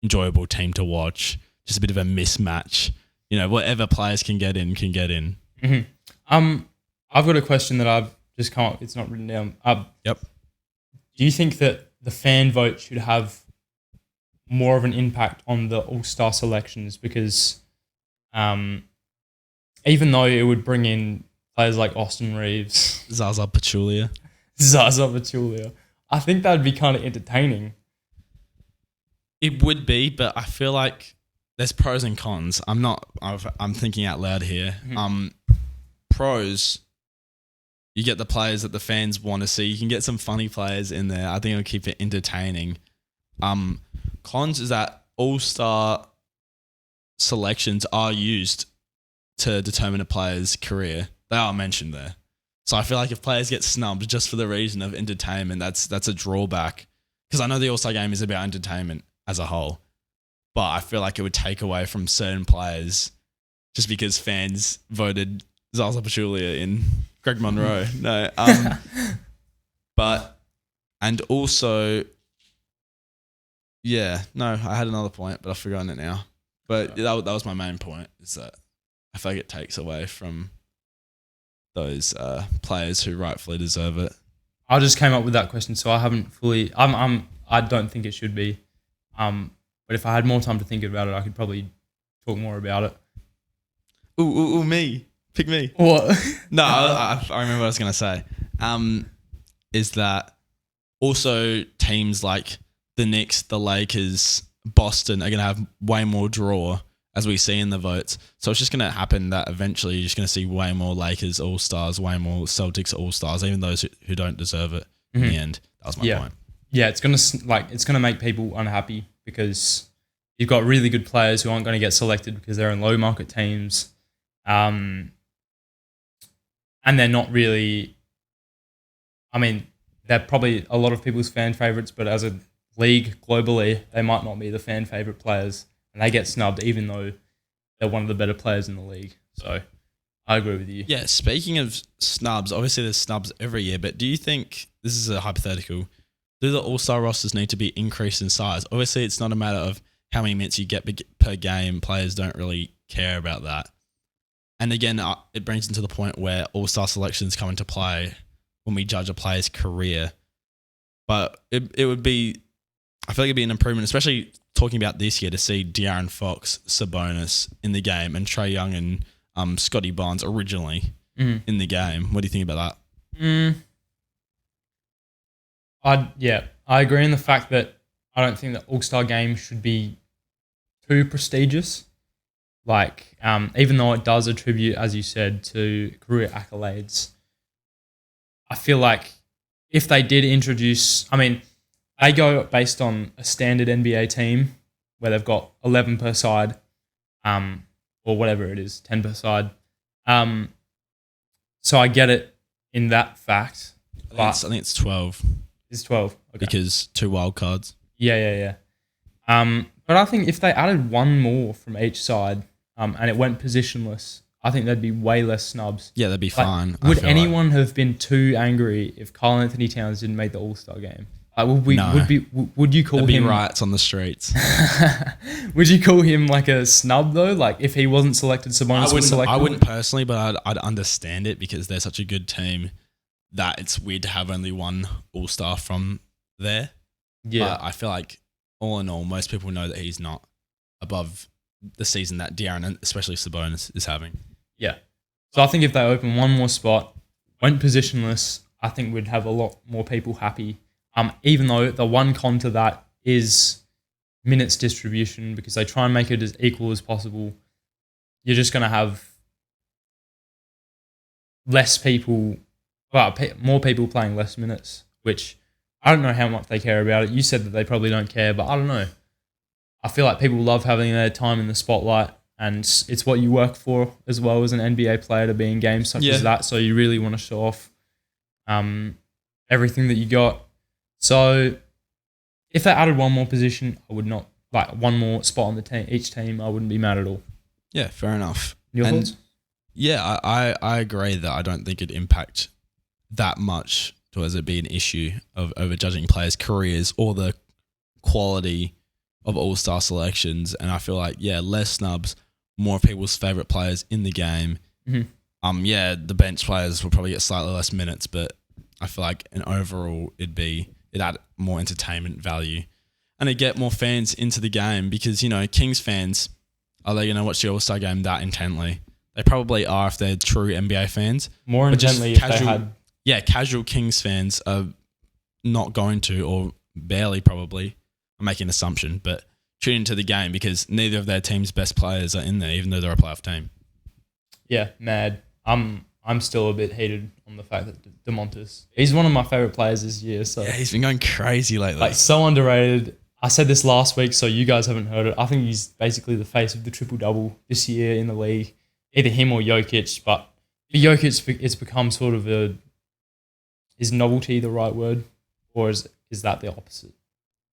enjoyable team to watch. Just a bit of a mismatch. You know, whatever players can get in, can get in. Mm-hmm. I've got a question that I've just come up. It's not written down. Yep. Do you think that the fan vote should have more of an impact on the All-Star selections? Because even though it would bring in players like Austin Reeves, Zaza Pachulia, I think that'd be kind of entertaining. It would be, but I feel like there's pros and cons. I'm thinking out loud here. Mm-hmm. Pros, you get the players that the fans want to see. You can get some funny players in there. I think it'll keep it entertaining. Cons is that All-Star selections are used to determine a player's career. They are mentioned there. So I feel like if players get snubbed just for the reason of entertainment, that's a drawback. Because I know the All-Star game is about entertainment as a whole. But I feel like it would take away from certain players just because fans voted Zaza Pachulia in Greg Monroe. No. And also, I had another point, but I've forgotten it now. But that was my main point, is that I feel like it takes away from those players who rightfully deserve it. I just came up with that question, so I haven't fully. I don't think it should be. But if I had more time to think about it, I could probably talk more about it. Ooh, me. Pick me. What? No, I remember what I was going to say. Is that also teams like the Knicks, the Lakers, Boston are going to have way more draw, as we see in the votes. So it's just going to happen that eventually you're just going to see way more Lakers All-Stars, way more Celtics All-Stars, even those who don't deserve it in the end. That was my point. Yeah, it's gonna make people unhappy because you've got really good players who aren't going to get selected because they're in low market teams, and they're not really. I mean, they're probably a lot of people's fan favorites, but as a league globally, they might not be the fan favorite players, and they get snubbed even though they're one of the better players in the league. So I agree with you. Yeah, speaking of snubs, obviously there's snubs every year, but do you think, this is a hypothetical, do the All-Star rosters need to be increased in size? Obviously, it's not a matter of how many minutes you get per game. Players don't really care about that. And again, it brings into the point where All-Star selections come into play when we judge a player's career. But it would be, I feel like it'd be an improvement, especially talking about this year, to see De'Aaron Fox, Sabonis in the game, and Trae Young and Scotty Barnes originally in the game. What do you think about that? I agree in the fact that I don't think the All-Star game should be too prestigious. Like, even though it does attribute, as you said, to career accolades, I feel like if they did introduce, I mean, they go based on a standard NBA team where they've got 11 per side, or whatever it is, 10 per side. So I get it in that fact. I think it's 12. It's 12. Okay. Because 2 wild cards. Yeah. But I think if they added one more from each side, and it went positionless, I think there'd be way less snubs. Yeah, that'd be fine. Would anyone have been too angry if Karl Anthony Towns didn't make the All-Star game? No. Would you call There'd him be riots on the streets? Would you call him like a snub though? Like if he wasn't selected, Sabonis was selected? I wouldn't personally, but I'd understand it because they're such a good team that it's weird to have only one All-Star from there. Yeah. But I feel like all in all, most people know that he's not above the season that De'Aaron, and especially Sabonis, is having. Yeah. So I think if they open one more spot, went positionless, I think we'd have a lot more people happy. Even though the one con to that is minutes distribution, because they try and make it as equal as possible. You're just going to have less people, more people playing less minutes, which I don't know how much they care about it. You said that they probably don't care, but I don't know. I feel like people love having their time in the spotlight, and it's what you work for as well as an NBA player to be in games such as that. So you really want to show off everything that you got. So if they added one more position, I would not, like one more spot on the team, each team, I wouldn't be mad at all. Yeah, fair enough. Your thoughts? Yeah, I agree that I don't think it'd impact that much towards it be an issue of over judging players' careers or the quality of All-Star selections. And I feel like, less snubs, more of people's favourite players in the game. Mm-hmm. The bench players will probably get slightly less minutes, but I feel like in overall it'd add more entertainment value. And it'd get more fans into the game because, Kings fans, are they going to watch the All-Star game that intently? They probably are if they're true NBA fans. More intently if they had... Yeah, casual Kings fans are not going to, or barely probably, I'm making an assumption, but tune into the game because neither of their team's best players are in there, even though they're a playoff team. Yeah, mad. I'm still a bit heated on the fact that DeMontis, he's one of my favourite players this year. So yeah, he's been going crazy lately. Like, so underrated. I said this last week, so you guys haven't heard it. I think he's basically the face of the triple-double this year in the league. Either him or Jokic, but for Jokic, it's become sort of is novelty the right word? Or is that the opposite?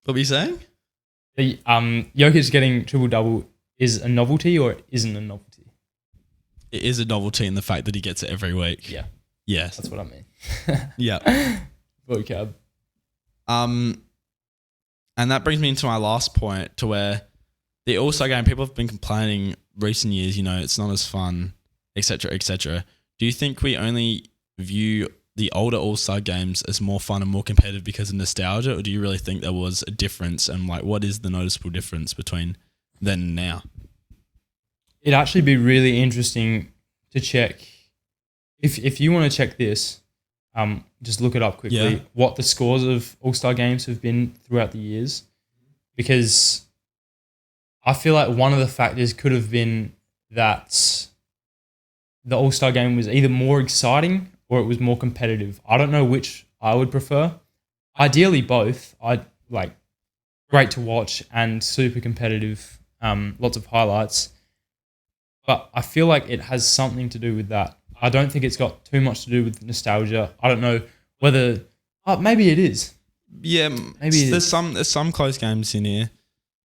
What were you saying? The Jokic getting triple-double is a novelty or it isn't a novelty? It is a novelty in the fact that he gets it every week. Yeah. Yes. That's what I mean. Yeah. Vocab. And that brings me into my last point to where the All-Star game, people have been complaining recent years, it's not as fun, etc., etc. Do you think we only view the older All-Star games as more fun and more competitive because of nostalgia, or do you really think there was a difference, and what is the noticeable difference between then and now? It'd actually be really interesting to check. If you want to check this, just look it up quickly, what the scores of All-Star games have been throughout the years, because I feel like one of the factors could have been that the All-Star game was either more exciting or it was more competitive. I don't know which I would prefer. Ideally, both. Great to watch and super competitive, lots of highlights. But I feel like it has something to do with that. I don't think it's got too much to do with nostalgia. I don't know whether... maybe it is. Yeah, Maybe there's some close games in here.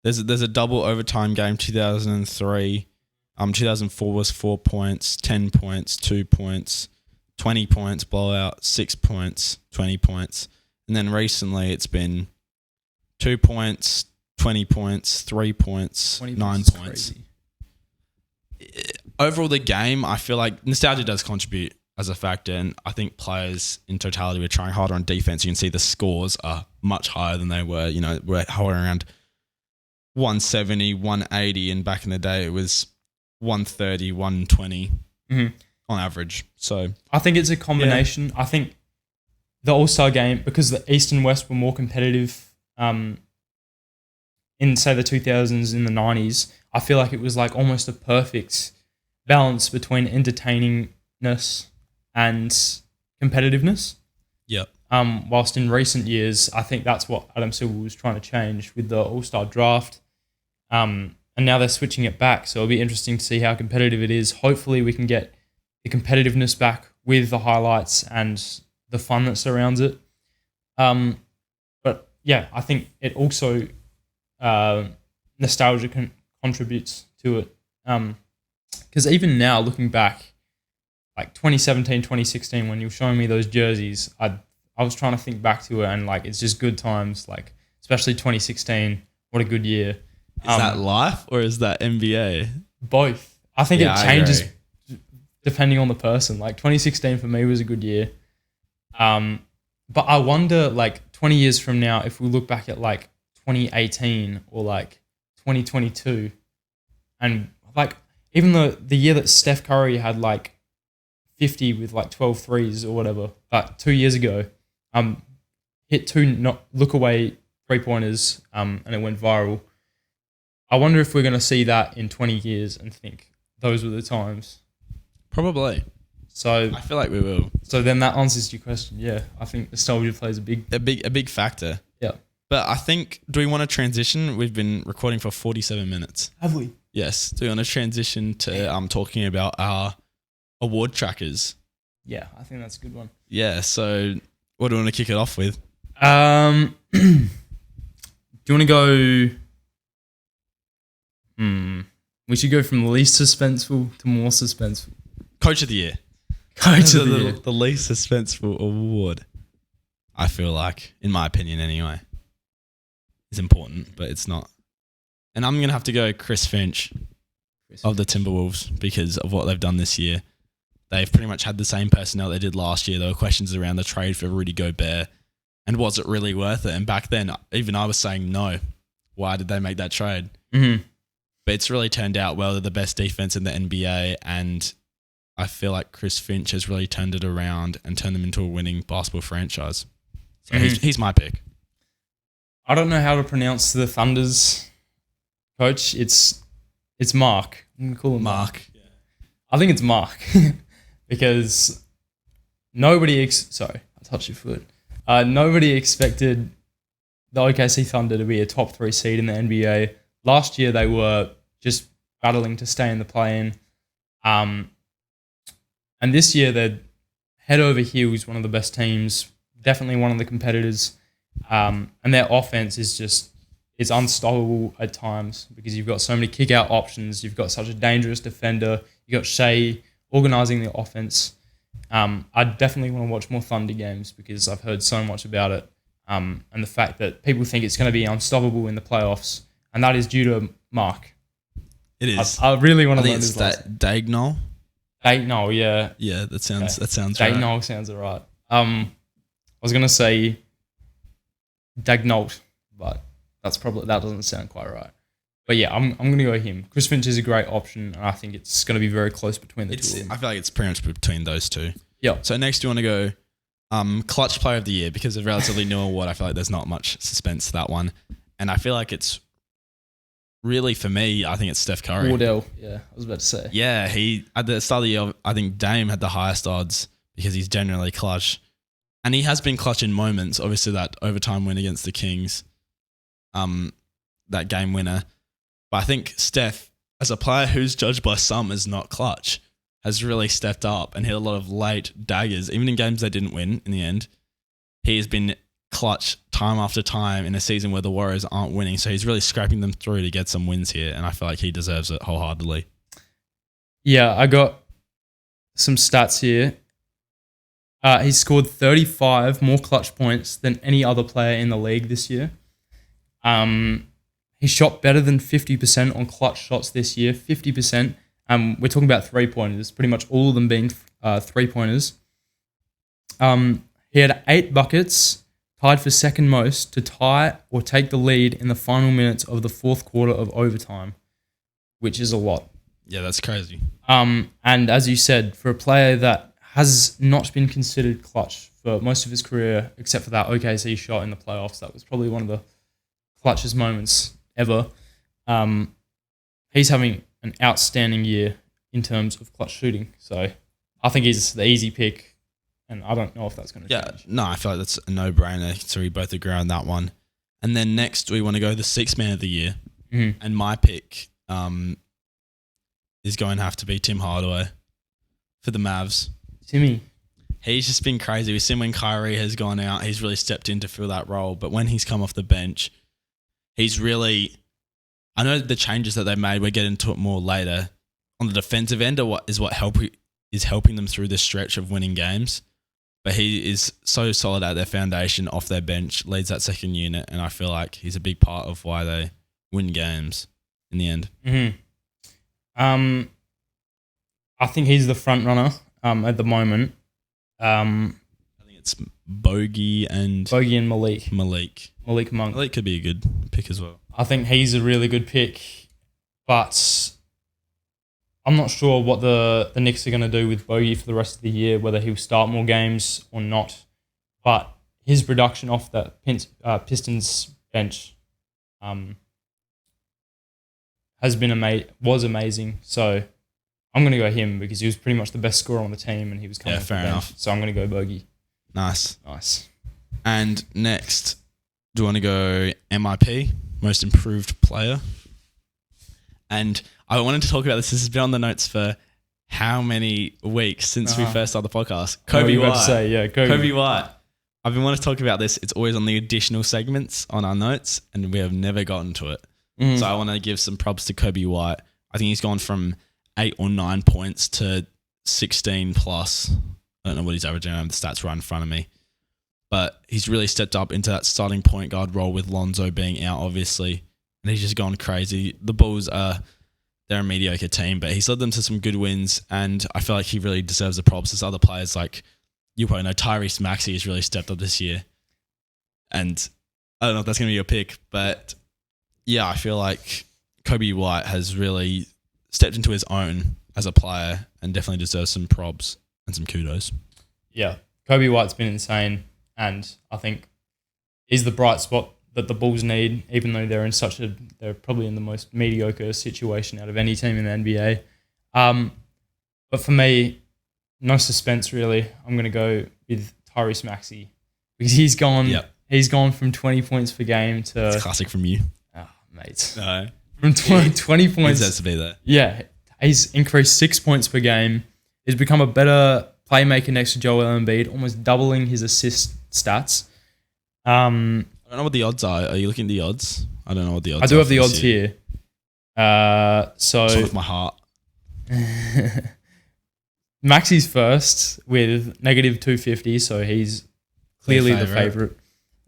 There's a double overtime game 2003. 2004 was 4 points, 10 points, 2 points, 20 points blowout, 6 points, 20 points, and then recently it's been 2 points, 20 points, 3 points, 20 9 is points. crazy. Overall, the game, I feel like nostalgia does contribute as a factor, and I think players in totality were trying harder on defense. You can see the scores are much higher than they were. You know, we're hovering around 170, 180, and back in the day it was 130, 120 on average. So I think it's a combination. I think the All-Star game, because the East and West were more competitive in, say, the 2000s, in the 90s, I feel like it was like almost a perfect balance between entertainingness and competitiveness. Yep. Whilst in recent years, I think that's what Adam Silver was trying to change with the All-Star draft. And now they're switching it back. So it'll be interesting to see how competitive it is. Hopefully we can get the competitiveness back with the highlights and the fun that surrounds it. But yeah, I think it also nostalgia contributes to it. Because even now, looking back, like 2017, 2016, when you were showing me those jerseys, I was trying to think back to it, and like it's just good times. Like especially 2016, what a good year. Is that life or is that NBA? Both. I think Yeah, it I changes agree. depending on the person. Like 2016 for me was a good year. But I wonder, like 20 years from now, if we look back at like 2018 or like 2022, and like even the year that Steph Curry had like 50 with like 12 threes or whatever, 2 years ago, hit two look away 3-pointers, and it went viral. I wonder if we're going to see that in 20 years and think those were the times. Probably. So I feel like we will. So then that answers your question. Yeah, I think nostalgia plays a big factor. Yeah. But I think, do we want to transition? We've been recording for 47 minutes. Have we? Yes. Do we want to transition to talking about our award trackers? Yeah, I think that's a good one. Yeah. So what do you want to kick it off with? Do you want to go? We should go from least suspenseful to more suspenseful. Coach of the year. Coach of the year. The least suspenseful award. I feel like, in my opinion anyway, is important, but it's not. And I'm going to have to go Chris Finch of the Timberwolves because of what they've done this year. They've pretty much had the same personnel they did last year. There were questions around the trade for Rudy Gobert, and was it really worth it? And back then, even I was saying no. Why did they make that trade? Mm-hmm. But it's really turned out well. They're the best defense in the NBA, and I feel like Chris Finch has really turned it around and turned them into a winning basketball franchise. So he's my pick. I don't know how to pronounce the Thunder's coach. It's Mark. I'm gonna call him Mark. Yeah. I think it's Mark because sorry, I touched your foot. Nobody expected the OKC Thunder to be a top 3 seed in the NBA. Last year they were just battling to stay in the play-in. And this year they're head over heels, one of the best teams, definitely one of the competitors. And their offense is unstoppable at times because you've got so many kick-out options. You've got such a dangerous defender. You've got Shea organising the offense. I definitely want to watch more Thunder games because I've heard so much about it. And the fact that people think it's going to be unstoppable in the playoffs, and that is due to Mark. It is. I really want to learn it's this lesson. Dagnall. Dagnall, yeah. Yeah, that sounds right. Dagnall sounds alright. I was going to say Dagnault, but that doesn't sound quite right. But yeah, I'm going to go him. Chris Finch is a great option, and I think it's going to be very close between the two of them. I feel like it's pretty much between those two. Yeah. So next, you want to go clutch player of the year because of relatively new award. I feel like there's not much suspense to that one, and I feel like it's really, for me, I think it's Steph Curry. Wardell, yeah, I was about to say. Yeah, he at the start of the year, I think Dame had the highest odds because he's generally clutch, and he has been clutch in moments. Obviously, that overtime win against the Kings, that game winner. But I think Steph, as a player who's judged by some as not clutch, has really stepped up and hit a lot of late daggers, even in games they didn't win in the end. He has been clutch time after time in a season where the Warriors aren't winning. So he's really scraping them through to get some wins here, and I feel like he deserves it wholeheartedly. Yeah, I got some stats here. He's scored 35 more clutch points than any other player in the league this year. He shot better than 50% on clutch shots this year, 50%. We're talking about three-pointers, pretty much all of them being three-pointers. He had 8 buckets, tied for second most, to tie or take the lead in the final minutes of the fourth quarter of overtime, which is a lot. Yeah, that's crazy. And as you said, for a player that has not been considered clutch for most of his career, except for that OKC shot in the playoffs, that was probably one of the clutchest moments ever. He's having an outstanding year in terms of clutch shooting. So I think he's the easy pick, and I don't know if that's going to change. No, I feel like that's a no-brainer. So we both agree on that one. And then next, we want to go the sixth man of the year. Mm-hmm. And my pick is going to have to be Tim Hardaway for the Mavs. Timmy. He's just been crazy. We've seen when Kyrie has gone out, he's really stepped in to fill that role. But when he's come off the bench, he's really... I know the changes that they made, we'll get into it more later. On the defensive end, what is helping them through this stretch of winning games. But he is so solid at their foundation, off their bench, leads that second unit, and I feel like he's a big part of why they win games in the end. Mm-hmm. I think he's the front runner at the moment. I think it's Bogey and Malik. Malik Monk. Malik could be a good pick as well. I think he's a really good pick, but I'm not sure what the Knicks are going to do with Bogey for the rest of the year, whether he'll start more games or not. But his production off the Pistons bench was amazing. So I'm going to go him because he was pretty much the best scorer on the team and he was coming off the bench. Enough. So I'm going to go Bogey. Nice. And next, do you want to go MIP, Most Improved Player? And I wanted to talk about this. This has been on the notes for how many weeks since we first started the podcast? Kobe White. Kobe White. I've been wanting to talk about this. It's always on the additional segments on our notes, and we have never gotten to it. So I want to give some props to Kobe White. I think he's gone from 8 or 9 points to 16 plus. I don't know what he's averaging. I have the stats right in front of me. But he's really stepped up into that starting point guard role with Lonzo being out, obviously. And he's just gone crazy. The Bulls they're a mediocre team, but he's led them to some good wins. And I feel like he really deserves the props. There's other players like, you probably know, Tyrese Maxey has really stepped up this year. And I don't know if that's going to be your pick, but yeah, I feel like Kobe White has really stepped into his own as a player and definitely deserves some props and some kudos. Yeah, Kobe White's been insane, and I think he's the bright spot that the Bulls need, even though they're probably in the most mediocre situation out of any team in the NBA. But for me, no suspense really. I'm going to go with Tyrese Maxey because he's gone from 20 points per game to... It's classic from you. Oh, mate. No. From 20 points... He deserves to be there. Yeah. He's increased 6 points per game. He's become a better playmaker next to Joel Embiid, almost doubling his assist stats. I don't know what the odds are. Are you looking at the odds? I don't know what the odds are. I do have the odds here. So it's with my heart. Maxey's first with negative 250, so he's clearly the favorite.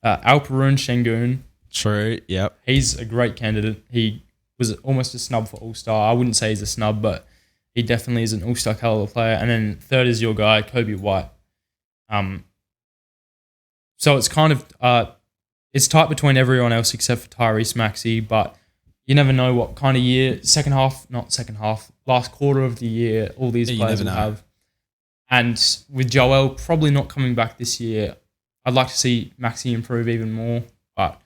Alperen Şengün. True, yep. He's a great candidate. He was almost a snub for All-Star. I wouldn't say he's a snub, but he definitely is an All-Star caliber player. And then third is your guy, Kobe White. So it's kind of... it's tight between everyone else except for Tyrese Maxey, but you never know what kind of year, last quarter of the year, all these players will have. And with Joel probably not coming back this year, I'd like to see Maxey improve even more, but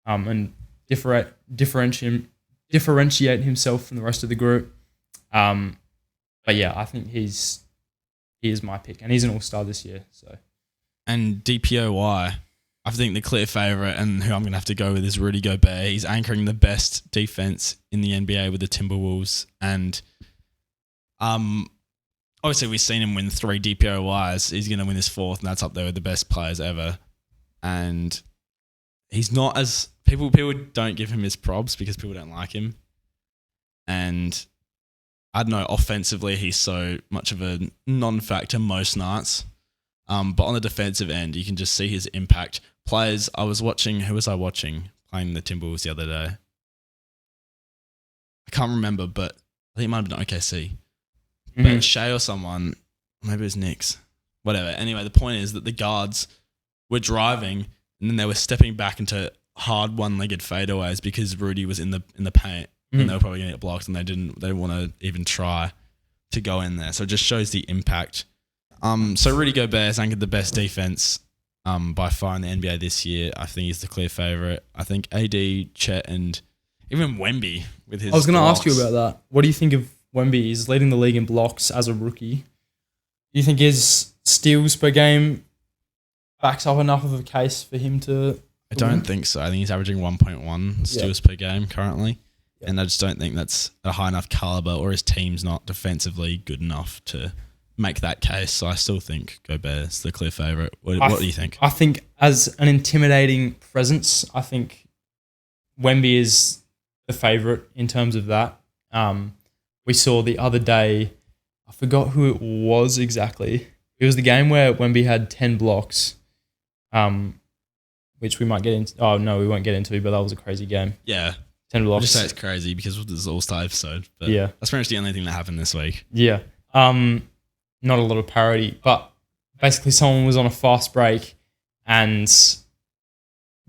and differentiate himself from the rest of the group. But yeah, I think he is my pick, and he's an all-star this year. So, and DPOY, I think the clear favourite and who I'm going to have to go with is Rudy Gobert. He's anchoring the best defense in the NBA with the Timberwolves. And obviously we've seen him win 3 DPOYs. He's going to win his 4th, and that's up there with the best players ever. and he's not as people don't give him his props because people don't like him, and I don't know. Offensively, he's so much of a non-factor most nights. But on the defensive end, you can just see his impact. Players, who was I watching playing the Timberwolves the other day? I can't remember, but I think it might have been OKC. But Shea or someone, maybe it was Knicks, whatever. Anyway, the point is that the guards were driving and then they were stepping back into hard one-legged fadeaways because Rudy was in the paint and they were probably going to get blocked and they didn't want to even try to go in there. So it just shows the impact. So Rudy Gobert has anchored the best defense by far in the NBA this year. I think he's the clear favorite. I think AD, Chet, and even Wemby with his. I was going to ask blocks. you about that. What do you think of Wemby? He's leading the league in blocks as a rookie. Do you think his steals per game backs up enough of a case for him to? I don't think so. I think he's averaging 1.1 steals per game currently. And I just don't think that's a high enough caliber, or his team's not defensively good enough to make that case. So I still think Gobert's the clear favourite. What do you think? I think as an intimidating presence, I think Wemby is the favourite in terms of that. We saw the other day, I forgot who it was exactly. It was the game where Wemby had 10 blocks, which we might get into. Oh, no, we won't get into, but that was a crazy game. Yeah. 10 blocks. I'll just say it's crazy because this is All-Star episode. But yeah. That's pretty much the only thing that happened this week. Yeah. Not a lot of parity, but basically someone was on a fast break and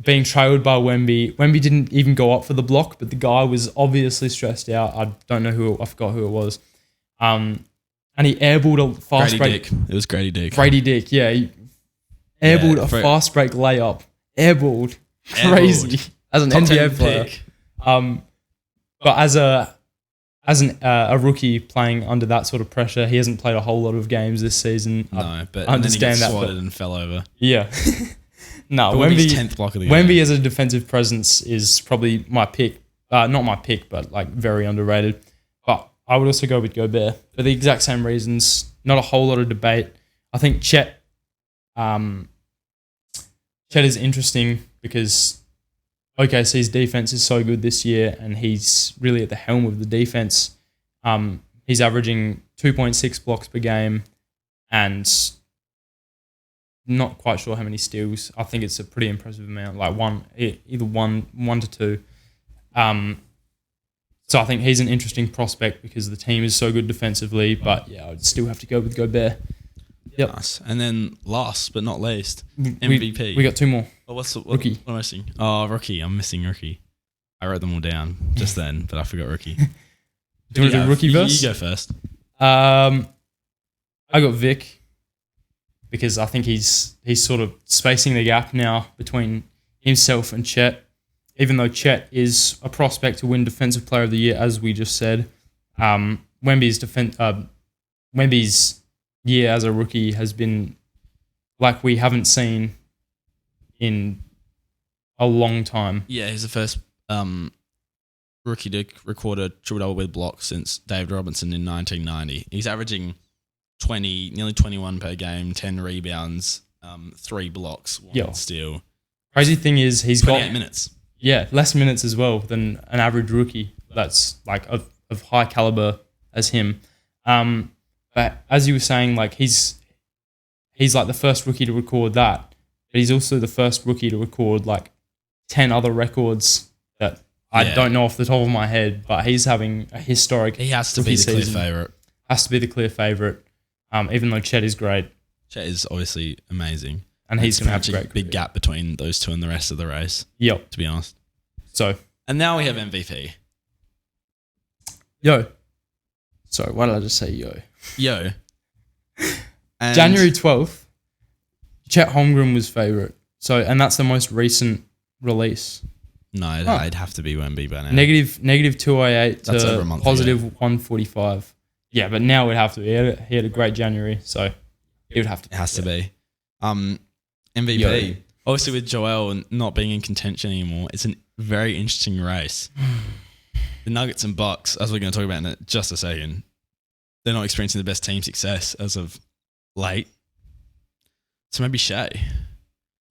being trailed by Wemby. Wemby didn't even go up for the block, but the guy was obviously stressed out. I forgot who it was. And he airballed a fast break. Dick. It was Grady Dick. Grady Dick, yeah. He airballed a fast break layup. Airballed. Crazy. As an Top NBA 10 player. pick. But as a rookie playing under that sort of pressure, he hasn't played a whole lot of games this season. No, but I understand then he that. swatted and fell over. Yeah. No, Wemby's 10th block of the game. Wemby as a defensive presence is probably my pick. Not my pick, but like very underrated. But I would also go with Gobert for the exact same reasons. Not a whole lot of debate. I think Chet is interesting because OKC's defense is so good this year, and he's really at the helm of the defense. He's averaging 2.6 blocks per game, and not quite sure how many steals. I think it's a pretty impressive amount, like either one to two. So I think he's an interesting prospect because the team is so good defensively. But yeah, I'd still have to go with Gobert. Yep. Nice. And then last but not least, MVP. We got two more. Oh, what Rookie. What am I missing? Oh, rookie. I'm missing rookie. I wrote them all down just then, but I forgot rookie. Do you want to do rookie verse? You go first. I got Vic because I think he's sort of spacing the gap now between himself and Chet. Even though Chet is a prospect to win Defensive Player of the Year, as we just said, Wemby's year as a rookie has been like we haven't seen in a long time. Yeah, he's the first rookie to record a triple-double with blocks since David Robinson in 1990. He's averaging nearly 21 per game, 10 rebounds, 3 blocks, 1 steal. Crazy thing is he's 28 minutes. Yeah, less minutes as well than an average rookie that's like of high caliber as him. But as you were saying, like he's like the first rookie to record that, but he's also the first rookie to record like 10 other records that I don't know off the top of my head, but he's having a historic. He has to be the clear favorite. Has to be the clear favorite, even though Chet is great. Chet is obviously amazing. And he's going to have a great big gap between those two and the rest of the race. Yep. To be honest. So. And now we have MVP. Yo. Sorry, why did I just say yo? Yo. And January 12th, Chet Holmgren was favourite. So, and that's the most recent release. No, it'd have to be Wemby by now. Negative 208 That's over a to month positive ago. 145. Yeah, but now it'd have to be. He had a great January, so it would have to. It has to be. MVP. Yo. Obviously, with Joel not being in contention anymore, it's a very interesting race. The Nuggets and Bucks, as we're going to talk about in just a second, they're not experiencing the best team success as of late. So maybe Shea.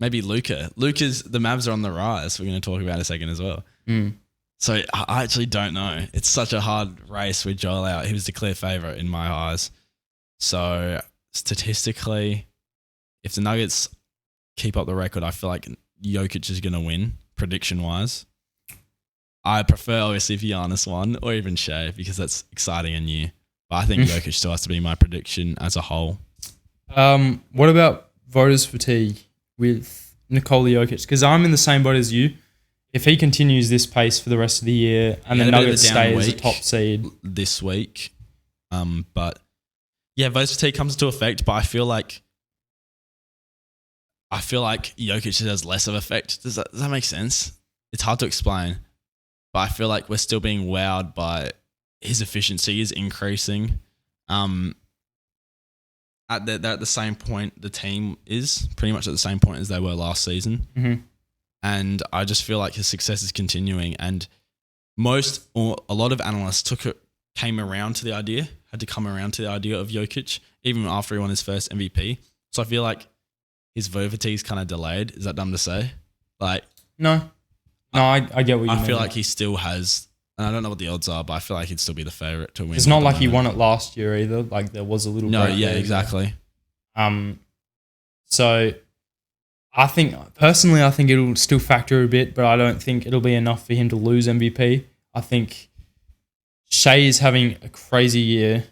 maybe Luka. The Mavs are on the rise. We're going to talk about in a second as well. So I actually don't know. It's such a hard race with Joel out. He was the clear favorite in my eyes. So statistically, if the Nuggets keep up the record, I feel like Jokic is going to win, prediction-wise. I prefer, obviously, if Giannis won, or even Shea, because that's exciting and new. But I think Jokic still has to be my prediction as a whole. What about voters' fatigue with Nikola Jokic? Because I'm in the same boat as you. If he continues this pace for the rest of the year and the Nuggets stay as a top seed this week, but yeah, voters' fatigue comes into effect. But I feel like Jokic has less of effect. Does that make sense? It's hard to explain, but I feel like we're still being wowed by his efficiency is increasing. They're at the same point, the team is pretty much at the same point as they were last season. Mm-hmm. And I just feel like his success is continuing. And a lot of analysts came around to the idea, had to come around to the idea of Jokic, even after he won his first MVP. So I feel like his vote fatigue is kind of delayed. Is that dumb to say? Like, No, I get what you mean. I feel like he still has, and I don't know what the odds are, but I feel like he'd still be the favorite to win. It's not like he won it last year either. Like there was a little. No, break yeah, there. exactly. So I think personally, it'll still factor a bit, but I don't think it'll be enough for him to lose MVP. I think Shea is having a crazy year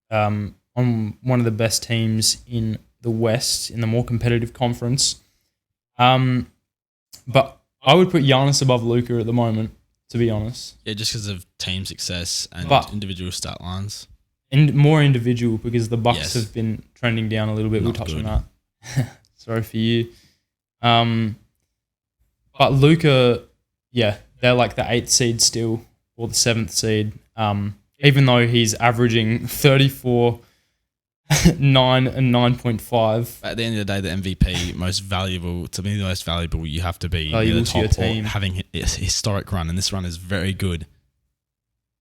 on one of the best teams in the West, in the more competitive conference. But I would put Giannis above Luka at the moment, to be honest. Yeah, just because of team success and individual stat lines. And more individual, because the Bucks Yes. have been trending down a little bit. We'll Not touch good. on that. Sorry for you. But Luka, yeah, they're like the 8th seed still, or the 7th seed. Even though he's averaging 34, 9 and 9.5. At the end of the day, the MVP, most valuable, to be the most valuable, you have to be Valuable near the to your top or team. having a historic run, and this run is very good.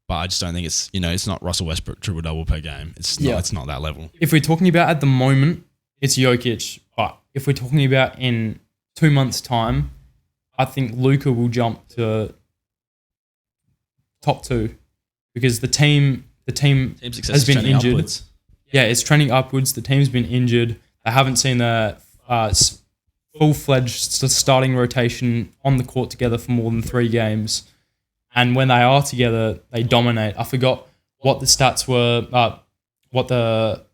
But I just don't think it's not Russell Westbrook triple-double per game. It's not that level. If we're talking about at the moment, it's Jokic. But if we're talking about in 2 months' time, I think Luka will jump to top 2 because the team Team success has is been trending injured. upwards. Yeah, it's trending upwards. The team's been injured. They haven't seen a full-fledged starting rotation on the court together for more than 3 games. And when they are together, they dominate. I forgot what the stats were, what the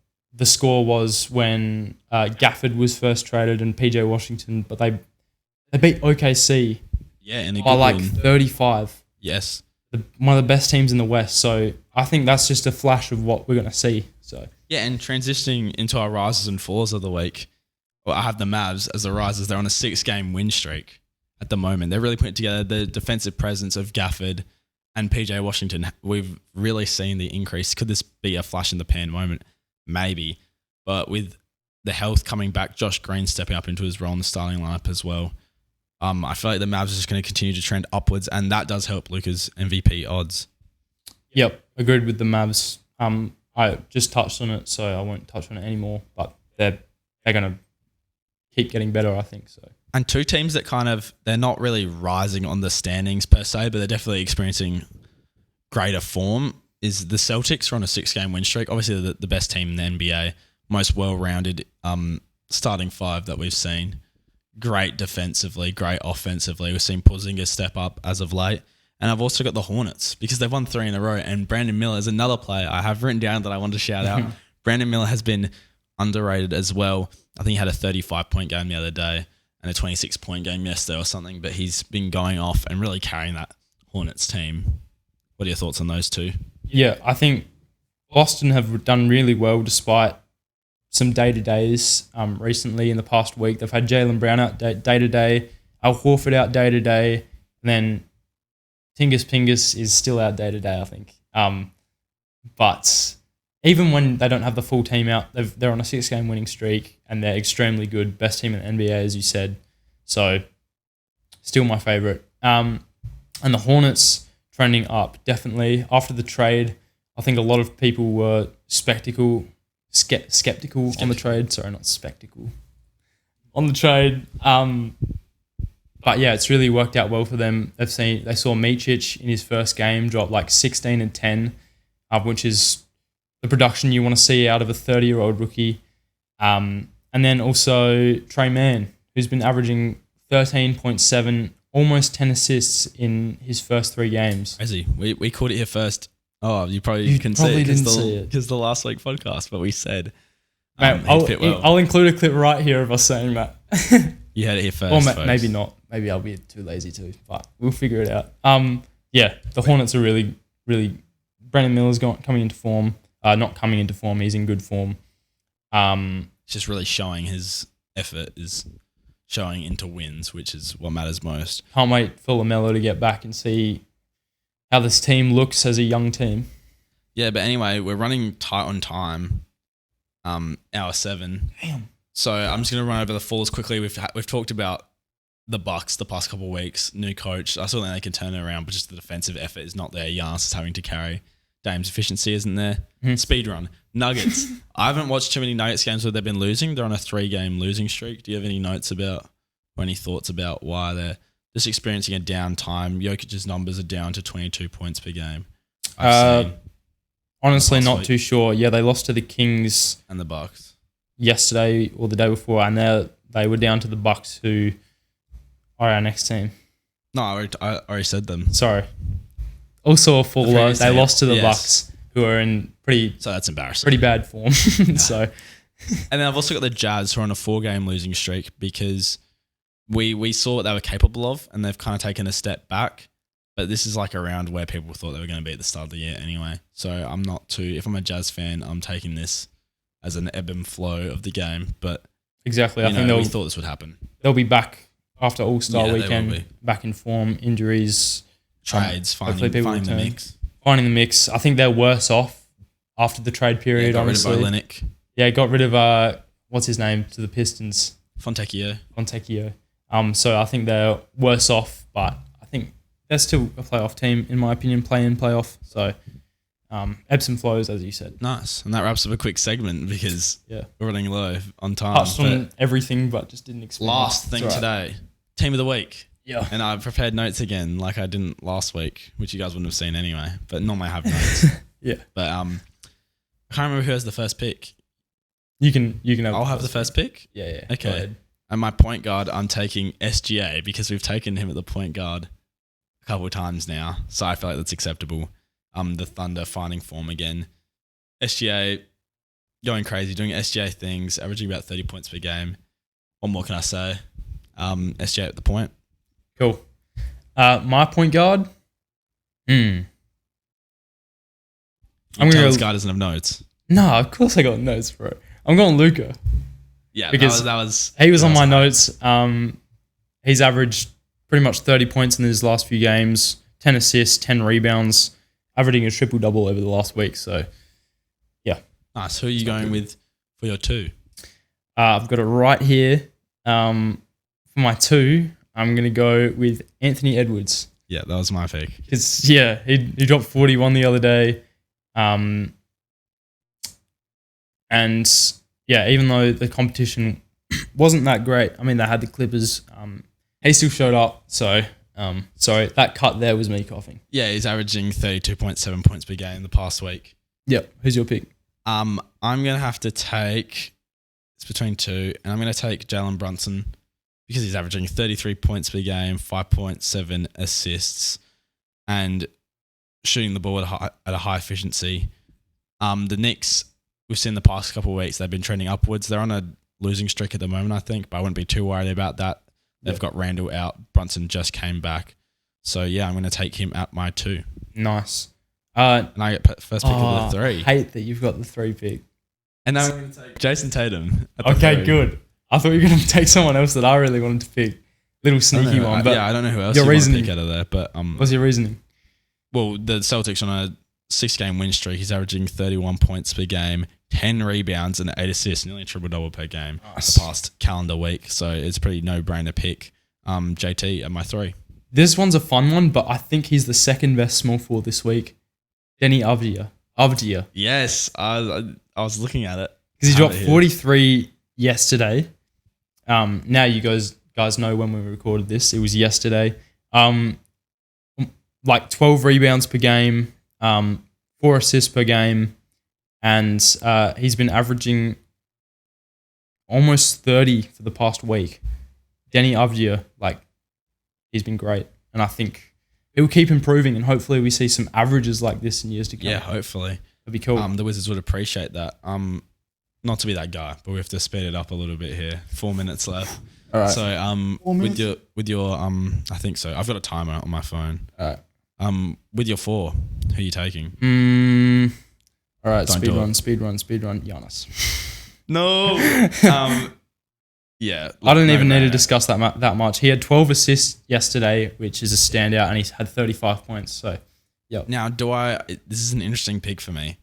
score was when Gafford was first traded and PJ Washington, but they beat OKC Yeah, and a by good like win. 35. Yes. One of the best teams in the West. So I think that's just a flash of what we're going to see. So Yeah, and transitioning into our rises and falls of the week, well, I have the Mavs as the risers. They're on a 6-game win streak at the moment. They're really putting together the defensive presence of Gafford and PJ Washington. We've really seen the increase. Could this be a flash in the pan moment? Maybe. But with the health coming back, Josh Green stepping up into his role in the starting lineup as well, I feel like the Mavs are just going to continue to trend upwards, and that does help Luka's MVP odds. Yep, agreed with the Mavs. I just touched on it, so I won't touch on it anymore. But they're going to keep getting better, I think. So. And 2 teams that they're not really rising on the standings per se, but they're definitely experiencing greater form is the Celtics are on a 6-game win streak. Obviously, the best team in the NBA, most well-rounded starting 5 that we've seen. Great defensively, great offensively. We've seen Porzingis step up as of late. And I've also got the Hornets because they've won 3 in a row. And Brandon Miller is another player I have written down that I want to shout out. Brandon Miller has been underrated as well. I think he had a 35-point game the other day and a 26-point game yesterday or something. But he's been going off and really carrying that Hornets team. What are your thoughts on those 2? Yeah, I think Boston have done really well despite some day-to-days recently in the past week. They've had Jaylen Brown out day-to-day, Al Horford out day-to-day, and then Tingus Pingus is still out day-to-day, I think. But even when they don't have the full team out, they're on a 6-game winning streak, and they're extremely good. Best team in the NBA, as you said. So, still my favourite. And the Hornets trending up, definitely. After the trade, I think a lot of people were skeptical on the trade. Sorry, not spectacle. on the trade. But yeah, it's really worked out well for them. They saw Micic in his first game drop like 16 and 10, which is the production you want to see out of a 30-year-old rookie. And then also Trey Mann, who's been averaging 13.7, almost 10 assists in his first 3 games. Crazy. We called it here first. Oh, you probably couldn't see it because the last week podcast, but we said Mate, I'll include a clip right here of us saying that. You had it here first. Or maybe not. Maybe I'll be too lazy to, but we'll figure it out. Yeah, the Hornets are really, really. Brandon Miller's coming into form. Not coming into form. He's in good form. It's just really showing his effort is showing into wins, which is what matters most. Can't wait for LaMelo to get back and see how this team looks as a young team. Yeah, but anyway, we're running tight on time. Hour 7. Damn. So I'm just gonna run over the falls quickly. We've talked about the Bucks the past couple of weeks. New coach. I still think they can turn it around, but just the defensive effort is not there. Giannis is having to carry. Dame's efficiency isn't there. Speed run. Nuggets. I haven't watched too many Nuggets games where they've been losing. They're on a 3-game losing streak. Do you have any notes about or any thoughts about why they're just experiencing a downtime? Jokic's numbers are down to 22 points per game. Honestly, not too sure. Yeah, they lost to the Kings and the Bucks yesterday or the day before, and they were down to the Bucks, who are our next team. No, I already said them. Sorry. Also a faller. They lost to the Bucks, who are in so that's embarrassing. Pretty bad form. So, and then I've also got the Jazz, who are on a 4-game losing streak because we saw what they were capable of, and they've kind of taken a step back. But this is like a round where people thought they were going to be at the start of the year anyway. So I'm not too. If I'm a Jazz fan, I'm taking this as an ebb and flow of the game. But exactly, I think we thought this would happen. They'll be back after All-Star weekend, back in form. Injuries, trades, finding the mix. Finding the mix. I think they're worse off after the trade period. Got honestly, rid of Olynyk. Yeah, got rid of what's his name to the Pistons. Fontecchio. So I think they're worse off, but I think they're still a playoff team, in my opinion, play-in playoff. So ebbs and flows, as you said. Nice. And that wraps up a quick segment because we're running low on time. Touched on everything, but just didn't explain. Last thing today, team of the week. Yeah. And I prepared notes again like I didn't last week, which you guys wouldn't have seen anyway. But normally I have notes. Yeah. But I can't remember who has the first pick. You can have I'll have the first pick? Yeah. Okay. And my point guard, I'm taking SGA because we've taken him at the point guard a couple of times now. So I feel like that's acceptable. The Thunder finding form again. SGA going crazy, doing SGA things, averaging about 30 points per game. What more can I say? SGA at the point. Cool. My point guard? I'm going to go. This guy doesn't have notes. No, of course I got notes, bro. I'm going Luka. Yeah, because that was he was on my notes. He's averaged pretty much 30 points in his last few games, 10 assists, 10 rebounds, averaging a triple-double over the last week. So, yeah. Nice. Who are you going with for your 2? I've got it right here. For my 2, I'm going to go with Anthony Edwards. Yeah, that was my pick. He dropped 41 the other day. And yeah, even though the competition wasn't that great, I mean, they had the Clippers. He still showed up. So, sorry, that cut there was me coughing. Yeah, he's averaging 32.7 points per game the past week. Yep. Who's your pick? I'm going to have to take, it's between 2, and I'm going to take Jalen Brunson because he's averaging 33 points per game, 5.7 assists, and shooting the ball at a high efficiency. The Knicks, we've seen the past couple of weeks, they've been trending upwards. They're on a losing streak at the moment, I think, but I wouldn't be too worried about that. They've got Randall out. Brunson just came back. So, yeah, I'm going to take him at my 2. Nice. And I get first pick of the 3. I hate that you've got the 3 pick. And now I'm going to take Jason Tatum. Okay, 3. Good. I thought you were going to take someone else that I really wanted to pick. Little sneaky one. But yeah, I don't know who else you want to pick out of there. But what's your reasoning? Well, the Celtics on a 6-game win streak. He's averaging 31 points per game, 10 rebounds, and 8 assists, nearly a triple-double per game the past calendar week. So it's a pretty no-brainer pick. JT at my 3. This one's a fun one, but I think he's the second best small forward this week. Denny Avdia. Yes, I was looking at it. Because he dropped 43 yesterday. Now you guys know when we recorded this. It was yesterday. Like 12 rebounds per game, 4 assists per game, and he's been averaging almost 30 for the past week. Denny Avdia, like, he's been great, and I think it will keep improving, and hopefully we see some averages like this in years to come. Yeah, hopefully. That'd be cool. The Wizards would appreciate that. Not to be that guy, but we have to speed it up a little bit here. 4 minutes left. All right. So with your I think so. I've got a timer on my phone. All right. With your 4, who are you taking? All right. Don't Speed do run. Giannis. No. Yeah. I don't even need to discuss that much. He had 12 assists yesterday, which is a standout, and he's had 35 points. So, yeah. Now, this is an interesting pick for me,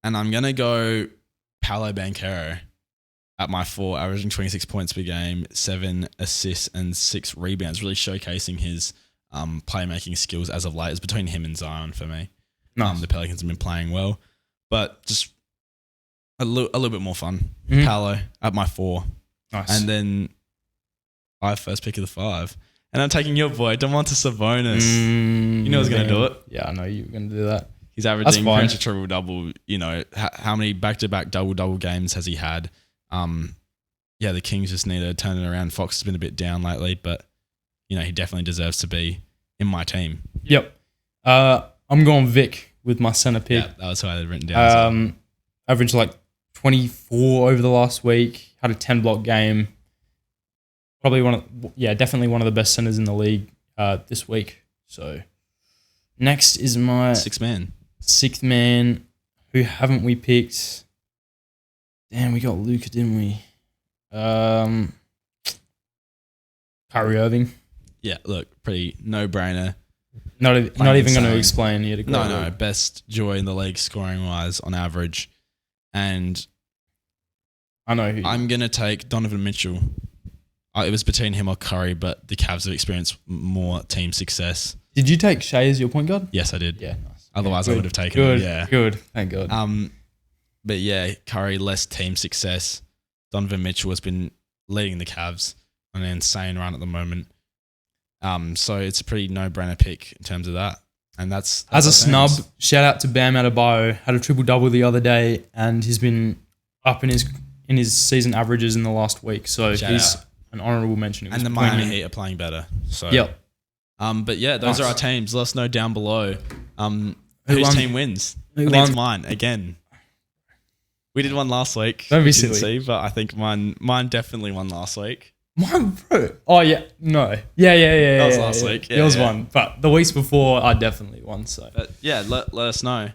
and I'm gonna go Paolo Banchero at my 4, averaging 26 points per game, 7 assists and 6 rebounds, really showcasing his playmaking skills as of late. It's between him and Zion for me. Nice. The Pelicans have been playing well, but just a little bit more fun. Mhm. Paolo at my 4. Nice. And then I have first pick of the 5. And I'm taking your boy, Domantas Sabonis. You know who's going to do it. Yeah, I know you were going to do that. He's averaging fine. a triple-double. You know, how many back-to-back double-double games has he had? Yeah, the Kings just need to turn it around. Fox has been a bit down lately, but, you know, he definitely deserves to be in my team. Yep. I'm going Vic with my center pick. Yeah, that was who I had written down. Averaged like 24 over the last week. Had a 10-block game. Probably definitely one of the best centers in the league this week. So next is my 6th man. 6th man. Who haven't we picked? Damn, we got Luka, didn't we? Kyrie Irving. Yeah, look, pretty no-brainer. Not even going to explain. He had a great No, week. best joy in the league scoring-wise on average. And I know who. I'm going to take Donovan Mitchell. It was between him or Curry, but the Cavs have experienced more team success. Did you take Shea as your point guard? Yes, I did. Yeah, nice. Otherwise, Yeah, I good. would have taken Good, him. Yeah. good. Thank God. But yeah, Curry, less team success. Donovan Mitchell has been leading the Cavs on an insane run at the moment. So it's a pretty no-brainer pick in terms of that. And that's As a our snub, teams. shout out to Bam Adebayo. Had a triple-double the other day, and he's been up in his season averages in the last week. So Shout he's out. an honourable mention. It was And the between Miami him. Heat are playing better. So Yep. But yeah, those are Nice. our teams. Let us know down below Who whose won? team wins. Who I think it's won? mine again. We did one last week. Don't be which you didn't silly. see, but I think mine definitely won last week. Mine, bro. Oh, yeah. No. Yeah. That was last week. Yeah, Yours yeah. won. But the weeks before, I definitely won. So But yeah, let us know.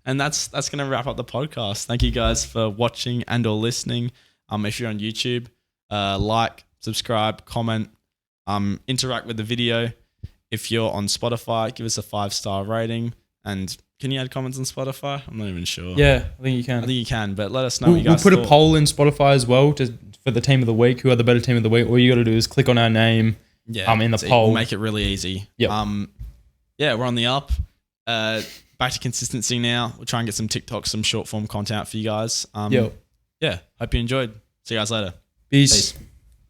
And that's going to wrap up the podcast. Thank you guys for watching and or listening. If you're on YouTube, like, subscribe, comment, interact with the video. If you're on Spotify, give us a 5-star rating. And can you add comments on Spotify? I'm not even sure. yeah, I think you can. I think you can, but let us know We'll, what you we'll guys put a thought. poll in Spotify as well for the team of the week. Who are the better team of the week? All you got to do is click on our name. Yeah, in the it's- poll. We'll make it really easy. Yep. Yeah, we're on the up. Back to consistency now. We'll try and get some TikToks, some short form content for you guys. Yo, Yeah, hope you enjoyed. See you guys later. peace. Peace.